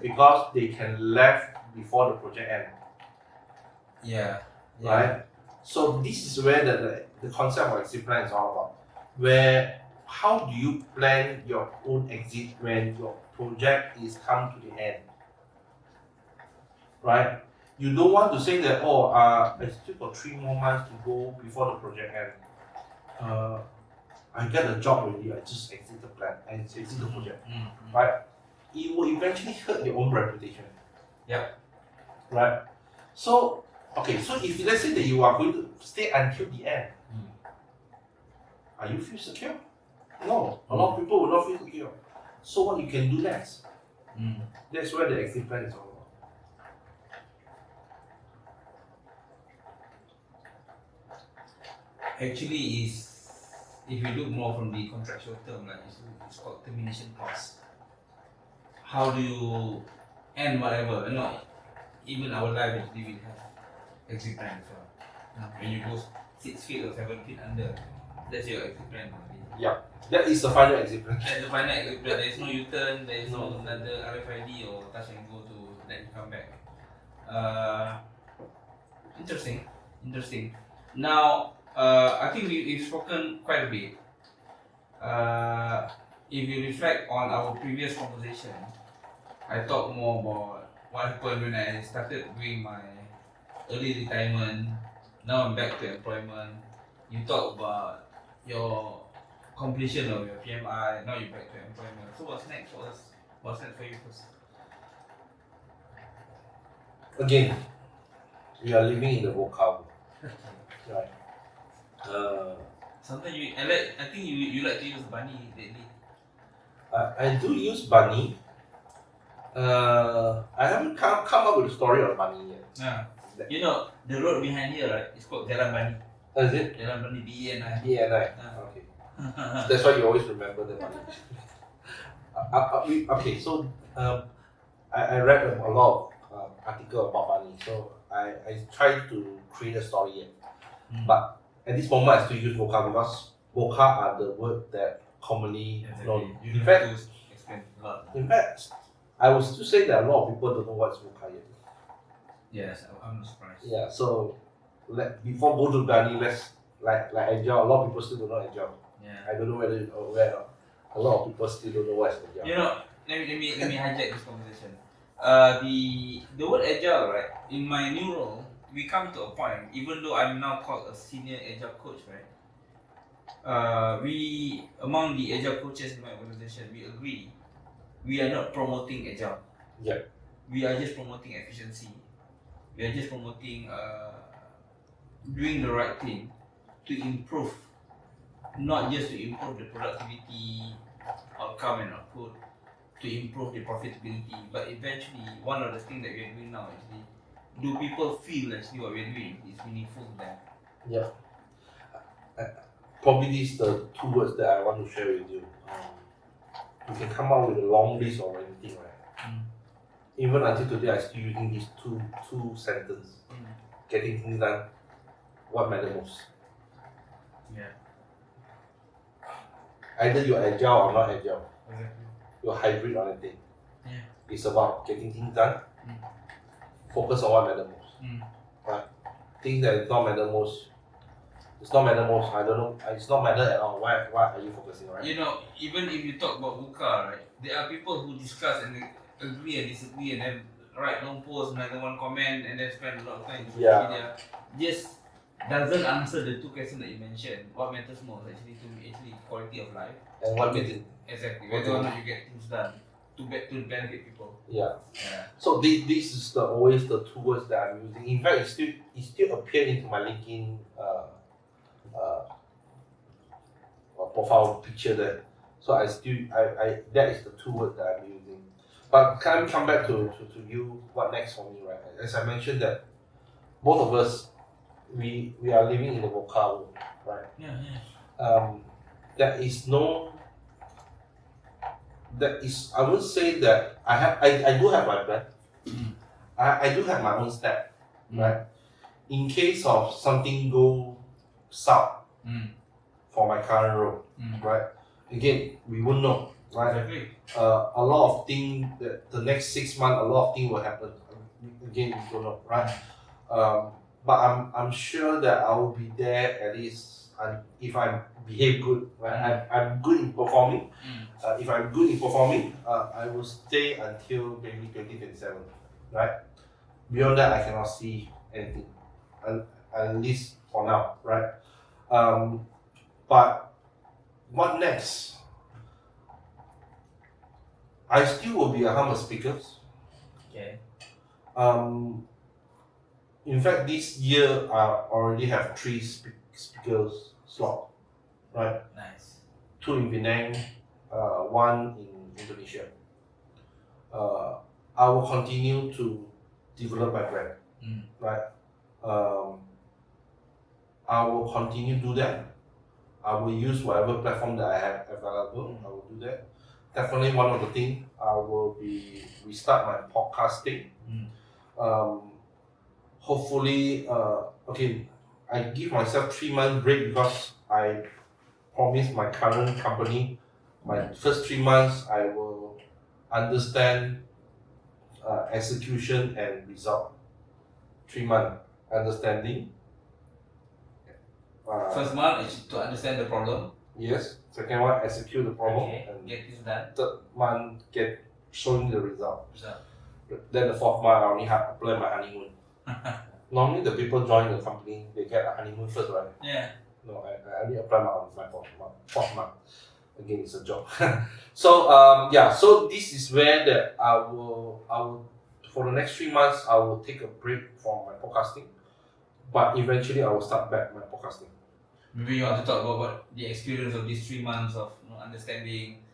Because they can left before the project end. Yeah. Right? So this is where the concept of exit plan is all about. Where how do you plan your own exit when your project is come to the end? Right? You don't want to say that I still got 3 more months to go before the project end. I get a job already, I just exit the plan and exit the project. Right? It will eventually hurt your own reputation. Yep. Right? So if let's say that you are going to stay until the end, are you feel secure? No. A lot of people will not feel secure. So what you can do next? That's where the exit plan is all about. Actually, if you look more from the contractual term, like it's called termination clause. How do you end whatever? Even our life actually we have exit plan as well. When you go 6 feet or 7 feet under, that's your exit plan. Yeah, that is the final exit plan. That's the final exit plan. There is no U-turn. There is no another RFID or touch and go to let you come back. Interesting. Now, I think we've spoken quite a bit. If you reflect on our previous conversation, I talked more about what happened when I started doing my early retirement. Now I'm back to employment. You talk about your completion of your PMI. Now you're back to employment. So what's next for us? What's next for you first? Again, we are living in the VUCA, right? Sometimes I think you like to use bunny lately. I do use bunny. I haven't come up with a story on bunny yet. You know, the road behind here, right? It's called Jalan Bani. Is it? Jalan Bani, BNI. BNI. Okay. That's why you always remember the bunny. Okay, so I read a lot of articles about bunny, so I tried to create a story yet. But at this moment, I still use VUCA because VUCA are the word that commonly known. In fact, I would still say that a lot of people don't know what's VUCA yet. Yes, I'm not surprised. Yeah, so before go to Bali, let's like Agile. A lot of people still don't know Agile. Yeah. I don't know whether you're aware. A lot of people still don't know what's Agile. You know, let me hijack this conversation. The word Agile, right? In my new role, we come to a point. Even though I'm now called a senior Agile coach, right? We among the Agile coaches in my organization, we agree we are not promoting Agile. Yeah. We are just promoting efficiency. We are just promoting doing the right thing to improve, not just to improve the productivity, outcome and output, to improve the profitability, but eventually one of the things that we are doing now actually, do people feel actually what we are doing is meaningful to them? Yeah. Probably these are the 2 words that I want to share with you. You can come up with a long list or anything, right? Even until today, I'm still using these two sentences. Getting things done. What matters most? Yeah. Either you're agile or not agile. Exactly. You're hybrid or anything. Yeah. It's about getting things done. Focus on what matters most. Right? Things that don't matter most. It's not matter most. I don't know. It's not matter at all. Why are you focusing, right? You know, even if you talk about VUCA, right? There are people who discuss and agree and disagree and then write long posts, another one comment, and then spend a lot of time in social media. Just doesn't answer the two questions that you mentioned. What matters most actually to me actually quality of life. And what you did. Exactly. Whether or not you get things done to benefit people. Yeah. Yeah. So this is always the two words that I'm using. In fact, it still appeared into my LinkedIn profile picture there. So I that is the two words that I'm using. But can I come back to you? What next for me, right? As I mentioned that both of us we are living in the VUCA world, right? Yeah. There is no. That is, I would say that I do have my plan. I do have my own step, right? In case of something go south for my current role, right? Again, we won't know, right? Exactly. A lot of things that the next 6 months, a lot of things will happen. Again, we don't know, right? But I'm sure that I will be there at least if I behave good, right? I'm good in performing. If I'm good in performing, I will stay until maybe 2027, right? Beyond that, I cannot see anything, at least for now, right? But what next? I still will be a humble speaker. Okay. In fact, this year I already have 3 speakers slot, right? Nice. 2 in Penang, 1 in Indonesia. I will continue to develop my brand, right? I will continue to do that. I will use whatever platform that I have available. I will do that. Definitely one of the things I will be restart my podcasting. Hopefully, okay, I give myself 3 months break because I promised my current company my first 3 months I will understand execution and result. 3 months understanding. First month is to understand the problem. Yes. Second one, execute the problem. Okay. And get this done. third month, get showing the result. Result. Then the 4th month, I only have to plan my honeymoon. Normally, the people join the company, they get a honeymoon first, right? Yeah. No, I only apply my 4th month. Again, it's a job. So so this is where that I will for the next 3 months I will take a break from my podcasting, but eventually I will start back my podcasting. Maybe you want to talk about what the experience of these 3 months of understanding,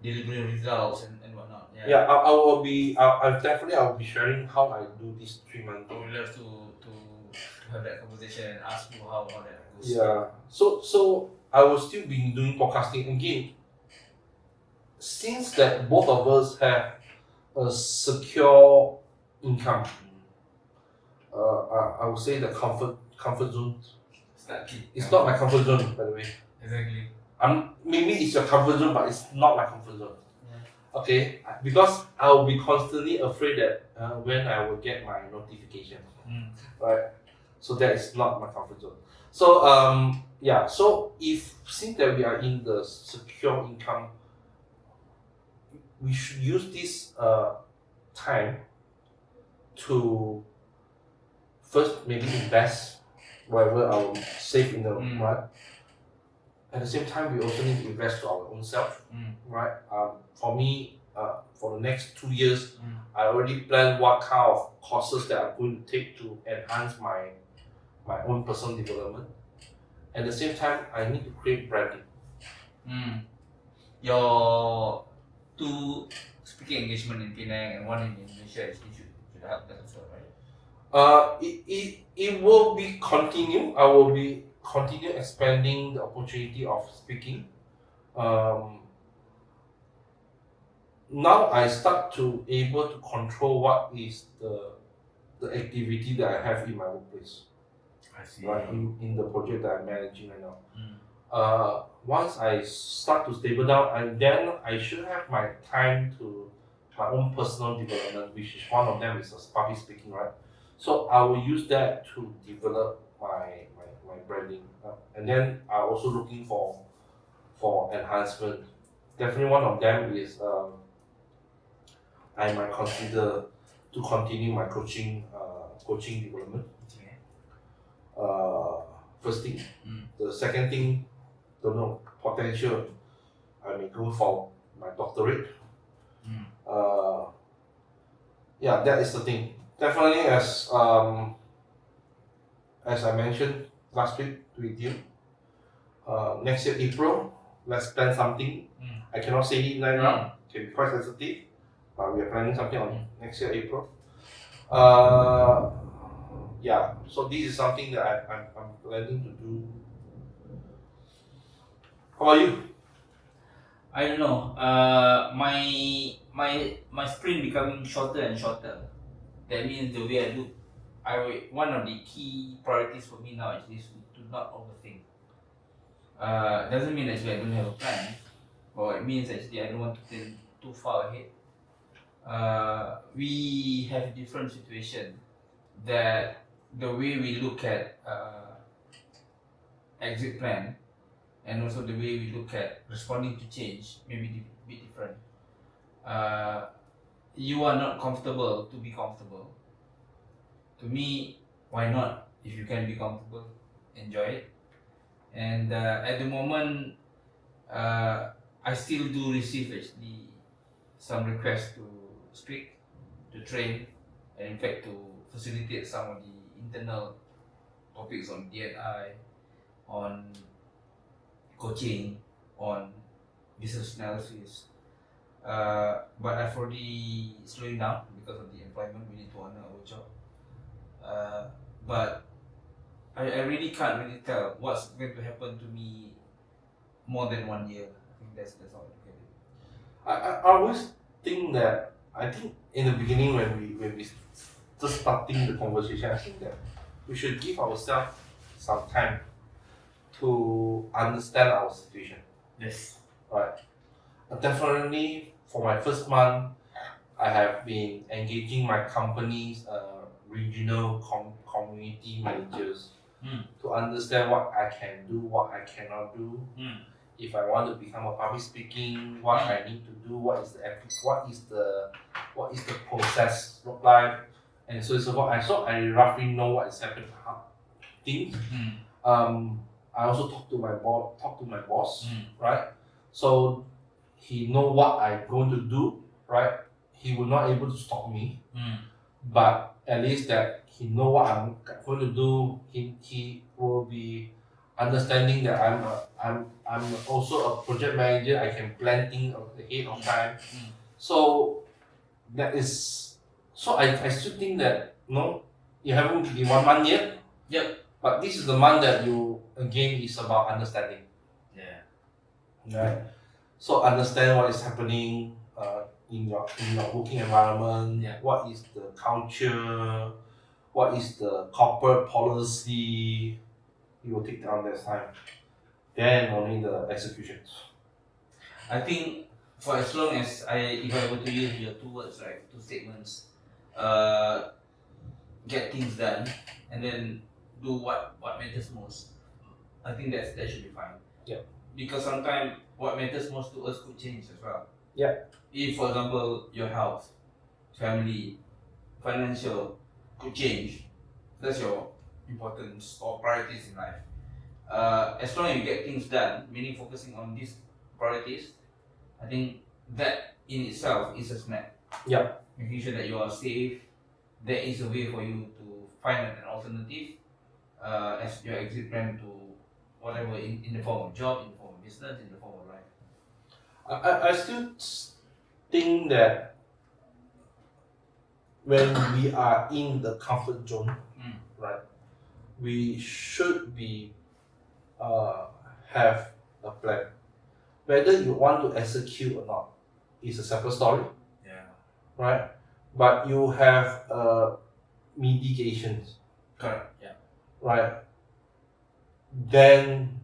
delivering results and whatnot. Yeah, I will be. I definitely I will be sharing how I do these 3 months. I would love to have that conversation and ask you how that goes. Yeah. So I will still be doing podcasting again. Since that both of us have a secure income, I would say the comfort zone. It's not my comfort zone, by the way. Exactly. Maybe it's your comfort zone, but it's not my comfort zone. Yeah. Okay, because I will be constantly afraid that when I will get my notification, right? So that is not my comfort zone. So so if since that we are in the secure income, we should use this time to first maybe invest whatever I will save in the month. At the same time, we also need to invest to our own self, right? For me, for the next 2 years, I already planned what kind of courses that I'm going to take to enhance my own personal development. At the same time, I need to create branding. Your 2 speaking engagement in Penang and 1 in Indonesia actually should help that as well, right? It will be continue. I will be continue expanding the opportunity of speaking. Now I start to able to control what is the activity that I have in my workplace. I see. Right, in the project that I'm managing right now. Once I start to stable down, and then I should have my time to my own personal development, which is one of them is public speaking, right? So I will use that to develop my branding, and then I'm also looking for enhancement. Definitely one of them is I might consider to continue my coaching development. first thing. The second thing, don't know, potential. I may go for my doctorate. Yeah, that is the thing. Definitely, as I mentioned last week with you, next year April, let's plan something. I cannot say it right now. It can be quite sensitive, but we are planning something on next year April. Yeah, so this is something that I'm planning to do. How about you? I don't know. My sprint becoming shorter and shorter. That means the way I look, one of the key priorities for me now is to not overthink. Doesn't mean actually I don't have a plan, or it means actually I don't want to think too far ahead. We have different situation that the way we look at exit plan and also the way we look at responding to change may be a bit different. You are not comfortable to be comfortable. To me, why not? If you can be comfortable, enjoy it. And at the moment, I still do receive actually some requests to speak, to train, and in fact to facilitate some of the internal topics on D&I, on coaching, on business analysis. But I've already slowing down because of the employment. We need to honor our job. But I really can't really tell what's going to happen to me more than 1 year. I think that's how I look at it. I always think that, I think in the beginning when we just starting the conversation, I think that we should give ourselves some time to understand our situation. Yes. Right. Definitely for my first month, I have been engaging my company's regional community managers to understand what I can do, what I cannot do. If I want to become a public speaking, what I need to do, what is the process look like, and so forth. So I roughly know what is happening. I also talk to my boss, right? So he know what I'm going to do, right? He will not able to stop me, but at least that he know what I'm going to do. He will be understanding that I'm also a project manager. I can plan things ahead of time. So that is, so I still think that you haven't been 1 month yet. Yep. But this is the month that you again is about understanding. Yeah. Right. So understand what is happening in your working environment. Yeah. What is the culture? What is the corporate policy? You will take down that time. Then only the execution. I think for as long as if I were to use your 2 words, right, 2 statements, get things done and then do what matters most, I think that should be fine. Yeah. Because sometimes what matters most to us could change as well. Yeah. If, for example, your health, family, financial could change, that's your importance or priorities in life. As long as you get things done, meaning focusing on these priorities, I think that in itself is a SNEP. Yeah. Making sure that you are safe, there is a way for you to find an alternative as your exit plan to whatever in the form of job, in the form of business, in the form of life. I still think that when we are in the comfort zone, right, we should be have a plan. Whether you want to execute or not is a separate story. Yeah. Right? But you have mitigations. Correct. Yeah. Right? Then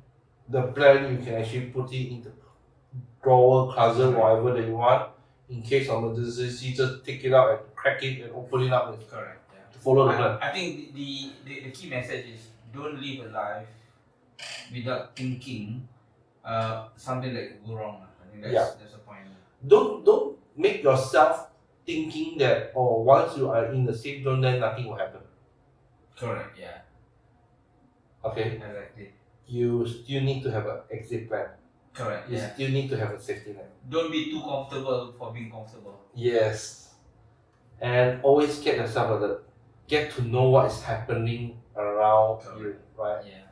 the plan you can actually put it in the drawer, closet, whatever that you want. In case of emergency, just take it out and crack it and open it up and Correct. Yeah. follow the plan. I think the key message is don't live a life without thinking something that could go wrong. I think that's the point. Don't make yourself thinking that once you are in the safe zone then nothing will happen. Correct. Yeah. Okay, Exactly. you still need to have an exit plan. Correct. You still need to have a safety net. Don't be too comfortable for being comfortable. Yes, and always get to know what is happening around you, right? Yeah.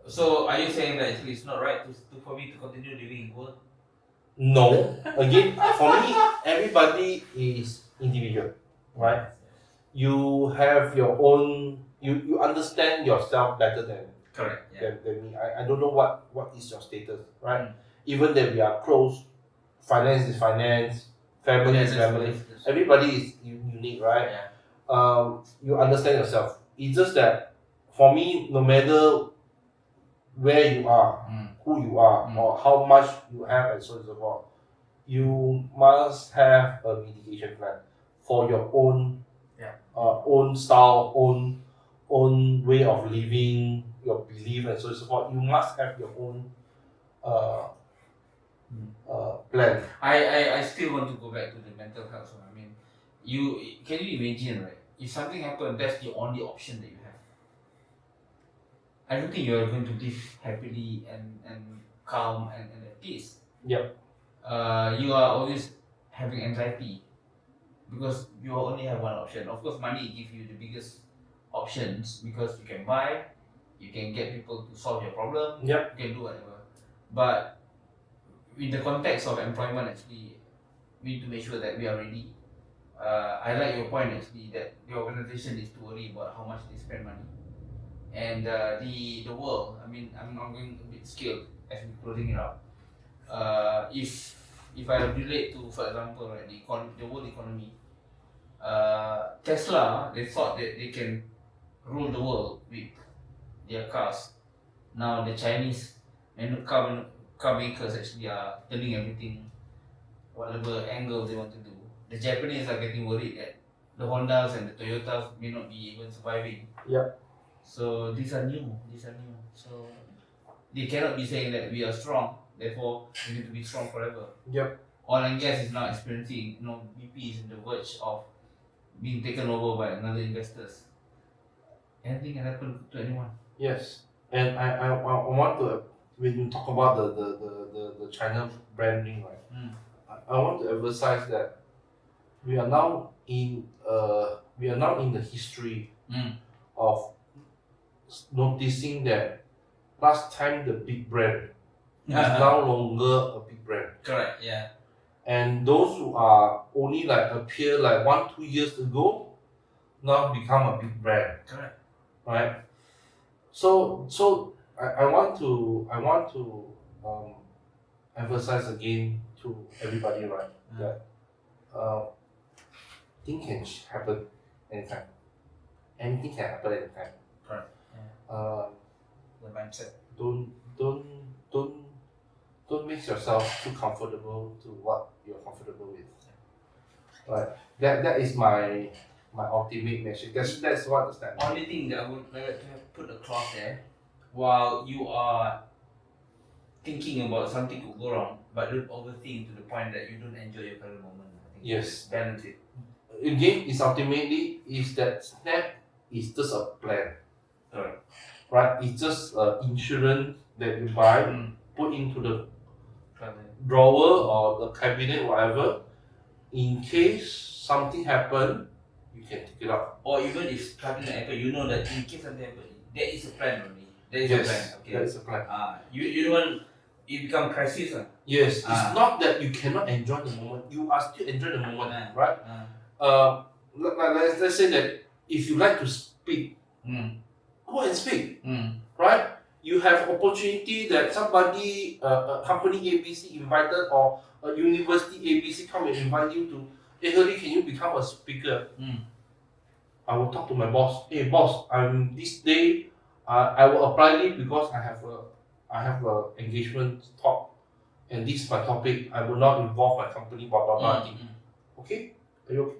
So are you saying that actually it's not right for me to continue living in Goa? No, again, for me, everybody is individual, right? You have your own. You understand yourself better than Correct. Yeah. than me. I don't know what is your status, right? Mm. Even that we are close, finance is finance, family is family. Everybody is unique, right? Yeah. You understand yourself. It's just that for me, no matter where you are, who you are, or how much you have, and so on and so forth, you must have a mitigation plan for your own, own style, own way of living, your belief, and so on and so forth. You must have your own plan. I still want to go back to the mental health. I mean, can you imagine, right? If something happens, that's the only option that you have. I don't think you are going to live happily and calm and at peace. Yep. You are always having anxiety because you only have one option. Of course, money gives you the biggest options because you can buy, you can get people to solve your problem, Yep. you can do whatever. But in the context of employment, actually, we need to make sure that we are ready. I like your point actually that the organization is to worry about how much they spend money. And the world, I mean, I'm going a bit skilled as we're closing it up. If I relate to, for example, right, the world economy, Tesla, they thought that they can rule the world with their cars. Now the Chinese car makers actually are turning everything, whatever angle they want to do. The Japanese are getting worried that the Hondas and the Toyotas may not be even surviving. Yep. So these are new. So they cannot be saying that we are strong, therefore we need to be strong forever. Yep. Oil and gas is now experiencing, BP is on the verge of being taken over by another investors. Anything can happen to anyone. Yes, and I want to, when you talk about the China branding, right? I want to emphasize that we are now in the history of noticing that last time the big brand is no longer a big brand. Correct. Yeah. And those who are only appear 1-2 years ago now become a big brand. Correct. Right. So I want to emphasize again to everybody, right, that things can happen anytime. Anything can happen anytime. Correct. Yeah. The mindset. Don't make yourself too comfortable to what you're comfortable with. Right. That is my ultimate message. That's what the statement. Only thing that I would like to have put a clause there, while you are thinking about something could go wrong, but don't overthink to the point that you don't enjoy your current moment. I think Yes. Balance it. Again, it's ultimately is that SNEP is just a plan. Correct. Right? It's just insurance that you buy, put into the drawer or the cabinet, whatever. In case something happen, you can take it out. Or even if something happen, you know that in case something happen, there is a plan already. There is Yes, a plan. Okay. there is a plan. You don't want it become crisis. Yes, it's not that you cannot enjoy the moment. You are still enjoying the moment, right? Let's say that if you like to speak, go and speak, right? You have opportunity that somebody, a company ABC invited or a university ABC come and invite you to, hey Herley, can you become a speaker? I will talk to my boss. Hey boss, I'm this day, I will apply it because I have a engagement talk, and this is my topic. I will not involve my company, blah blah blah. Okay, are you okay?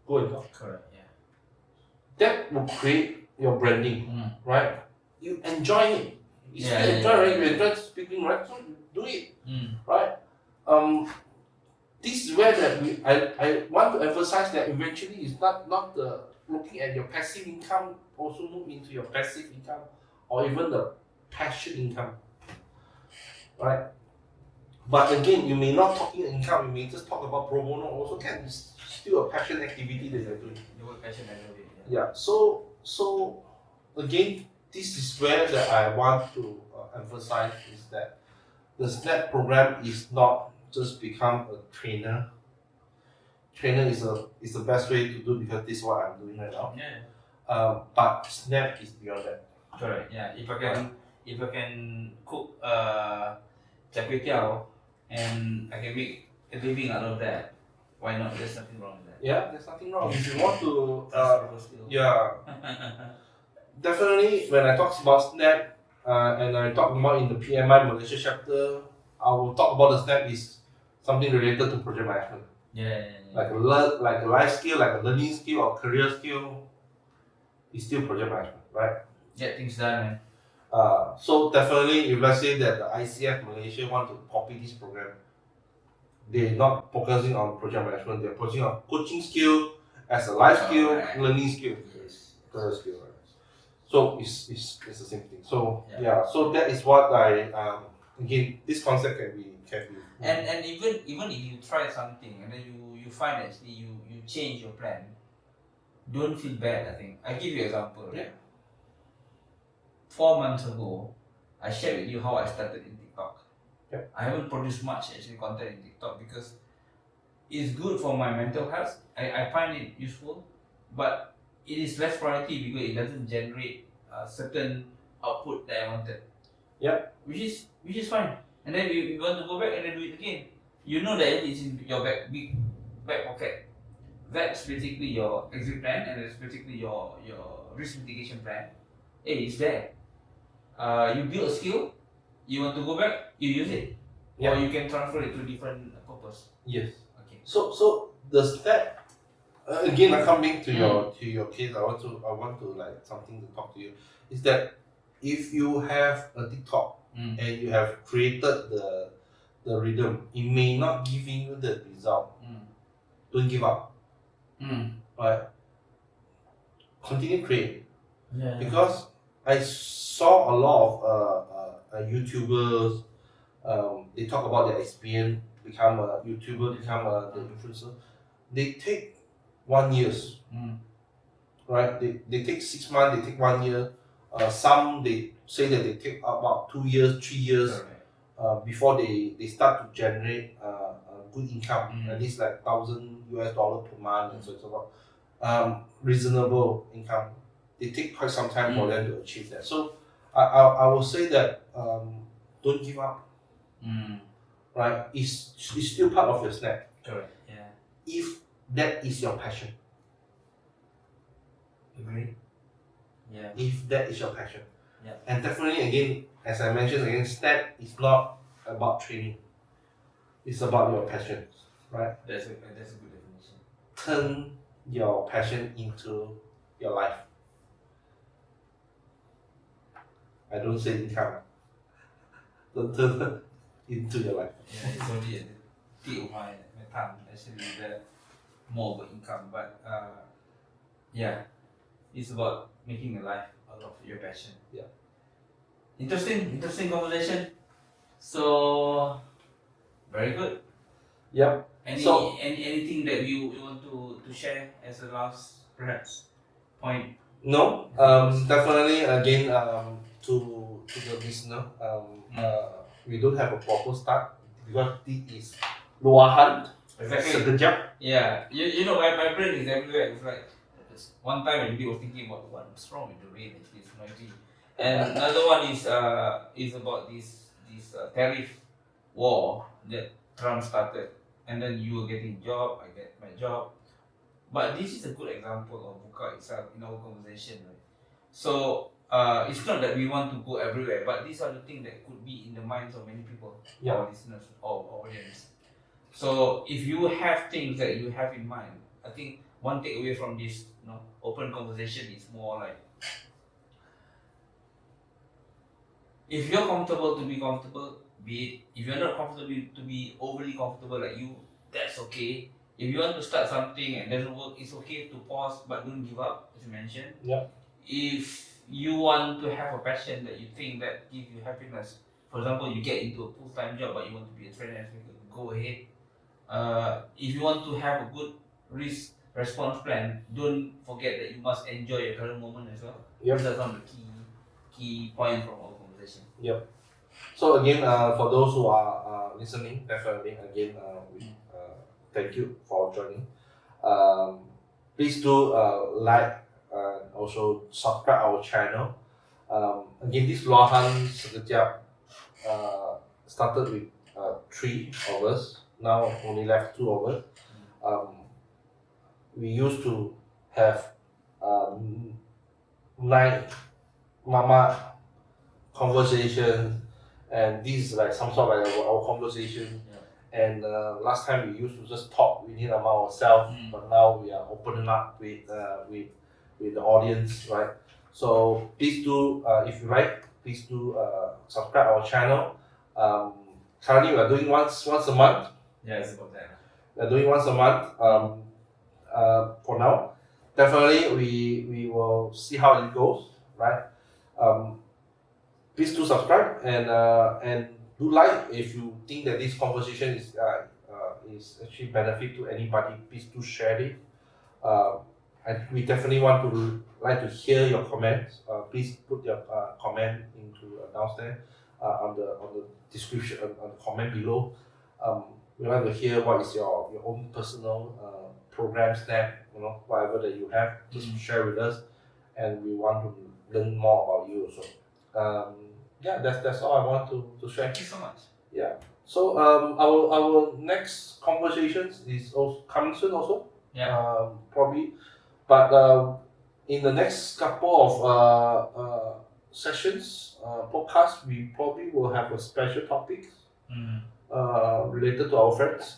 Go and talk. Correct. Yeah. That will create your branding, right? You enjoy it. You still enjoy, right? You enjoy speaking, right? So do it, right? This is where that I want to emphasize that eventually it's not the looking at your passive income, also move into your passive income or even the passion income, right? But again, you may not talking income, you may just talk about pro bono also can. It's still a passion activity that you're doing. The word passion, I love it. Yeah. So again, this is where that I want to emphasize is that the SNEP program is not just become a trainer. Trainer is the best way to do because this is what I'm doing right now. Yeah. But SNEP is beyond that. Correct. Yeah. If I can cook char kway teow and I can make a living out of that, why not? There's nothing wrong with that. Yeah, there's nothing wrong. If you want to, Transferable skill. yeah, definitely. When I talk about SNEP and I talk about in the PMI Malaysia chapter, I will talk about the SNEP is something related to project management. Yeah. Like a life skill, like a learning skill or career skill, is still project management, right? Get things done, man. So definitely, if let's say that the ICF Malaysia want to copy this program, they're not focusing on project management. They're focusing on coaching skill as a life skill, right. learning skill, Yes. career skill. Right? So it's the same thing. So Yeah. so that is what I again this concept can be. And even if you try something and then you find actually you change your plan, don't feel bad. I think I give you an example. Right? Yeah. 4 months ago, I shared with you how I started in TikTok. Yep. I haven't produced much actually content in TikTok because it's good for my mental health. I find it useful, but it is less priority because it doesn't generate a certain output that I wanted. Yep. Which is fine. And then you want to go back and then do it again. You know that it's in your back pocket. That's basically your exit plan and that's basically your risk mitigation plan. Hey, it's there. You build a skill, you want to go back, you use it. Yeah. Or you can transfer it to different purpose. Yes. Okay. So the step again, I coming to your case. I want to like something to talk to you. Is that if you have a TikTok and you have created the rhythm, it may not giving you the result. Don't give up. Right. Continue create. Yeah. Because I saw a lot of YouTubers. They talk about their experience, become a YouTuber, become the influencer. They take 1 year, right? They take 6 months, they take 1 year. Some they say that they take about 2 years, 3 years before they start to generate good income, at least like $1,000 per month and so on. Reasonable income. They take quite some time for them to achieve that. So I will say that don't give up. Right? It's still part of your SNEP. Correct. Yeah. If that is your passion. Agree. Yeah. If that is your passion. Yeah. And definitely again, as I mentioned again, SNEP is not about training. It's about your passion. Right? That's a good definition. Turn your passion into your life. I don't say income. Don't turn it into your life. Yeah, it's only a tip of my tongue actually the more about income, but yeah, it's about making a life out of your passion. Yeah. Interesting conversation. So very good. Yep. Anything that you want to share as a last perhaps point? No, definitely again to the listener, we don't have a proper start because this is Luahan. Exactly. Sekejap. Yeah, you know my brain is everywhere. It's like one time I really was thinking about what's wrong with the rain. Actually, it's noisy. And another one is about this tariff war that Trump started, and then you were getting job, I get my job. But this is a good example of VUCA itself in our conversation, right? So it's not that we want to go everywhere, but these are the things that could be in the minds of many people, our listeners or audience. So if you have things that you have in mind, I think one takeaway from this open conversation is more like, if you're comfortable to be comfortable, be it. If you're not comfortable to be overly comfortable like you, that's okay. If you want to start something and doesn't work, it's okay to pause but don't give up, as you mentioned. Yeah. If you want to have a passion that you think that give you happiness, for example, you get into a full-time job but you want to be a trainer, go ahead. If you want to have a good risk response plan, don't forget that you must enjoy your current moment as well. Yep. These are some of the key points from our conversation. Yep. So again, for those who are listening, definitely again, we thank you for joining. Please do like and also subscribe our channel. Again, this Luahan Sekejap started with 3 of us. Now only left 2 of us. We used to have 9 mama conversations, and this is like some sort of like our conversation. And last time we used to just talk within among ourselves, but now we are opening up with the audience, right? So please do, if you like, please do subscribe our channel. Currently we are doing once a month. Yeah, it's about that. We are doing once a month. For now, definitely we will see how it goes, right? Please do subscribe and do like if you think that this conversation is actually benefit to anybody. Please do share it. And we definitely want to like to hear your comments. Please put your comment into downstairs on the description on the comment below. We want to hear what is your own personal program SNEP, whatever that you have. Just share with us, and we want to learn more about you also. Yeah, that's all I want to share. Thank you so much. Yeah. So our next conversations is also coming soon also. Yeah. Probably, but in the next couple of sessions, podcasts, we probably will have a special topic related to our friends.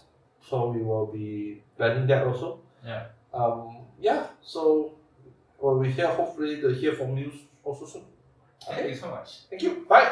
So we will be planning that also. Yeah. Yeah. So we hear hopefully to hear from you also soon. Thank you so much. Thank you. Bye.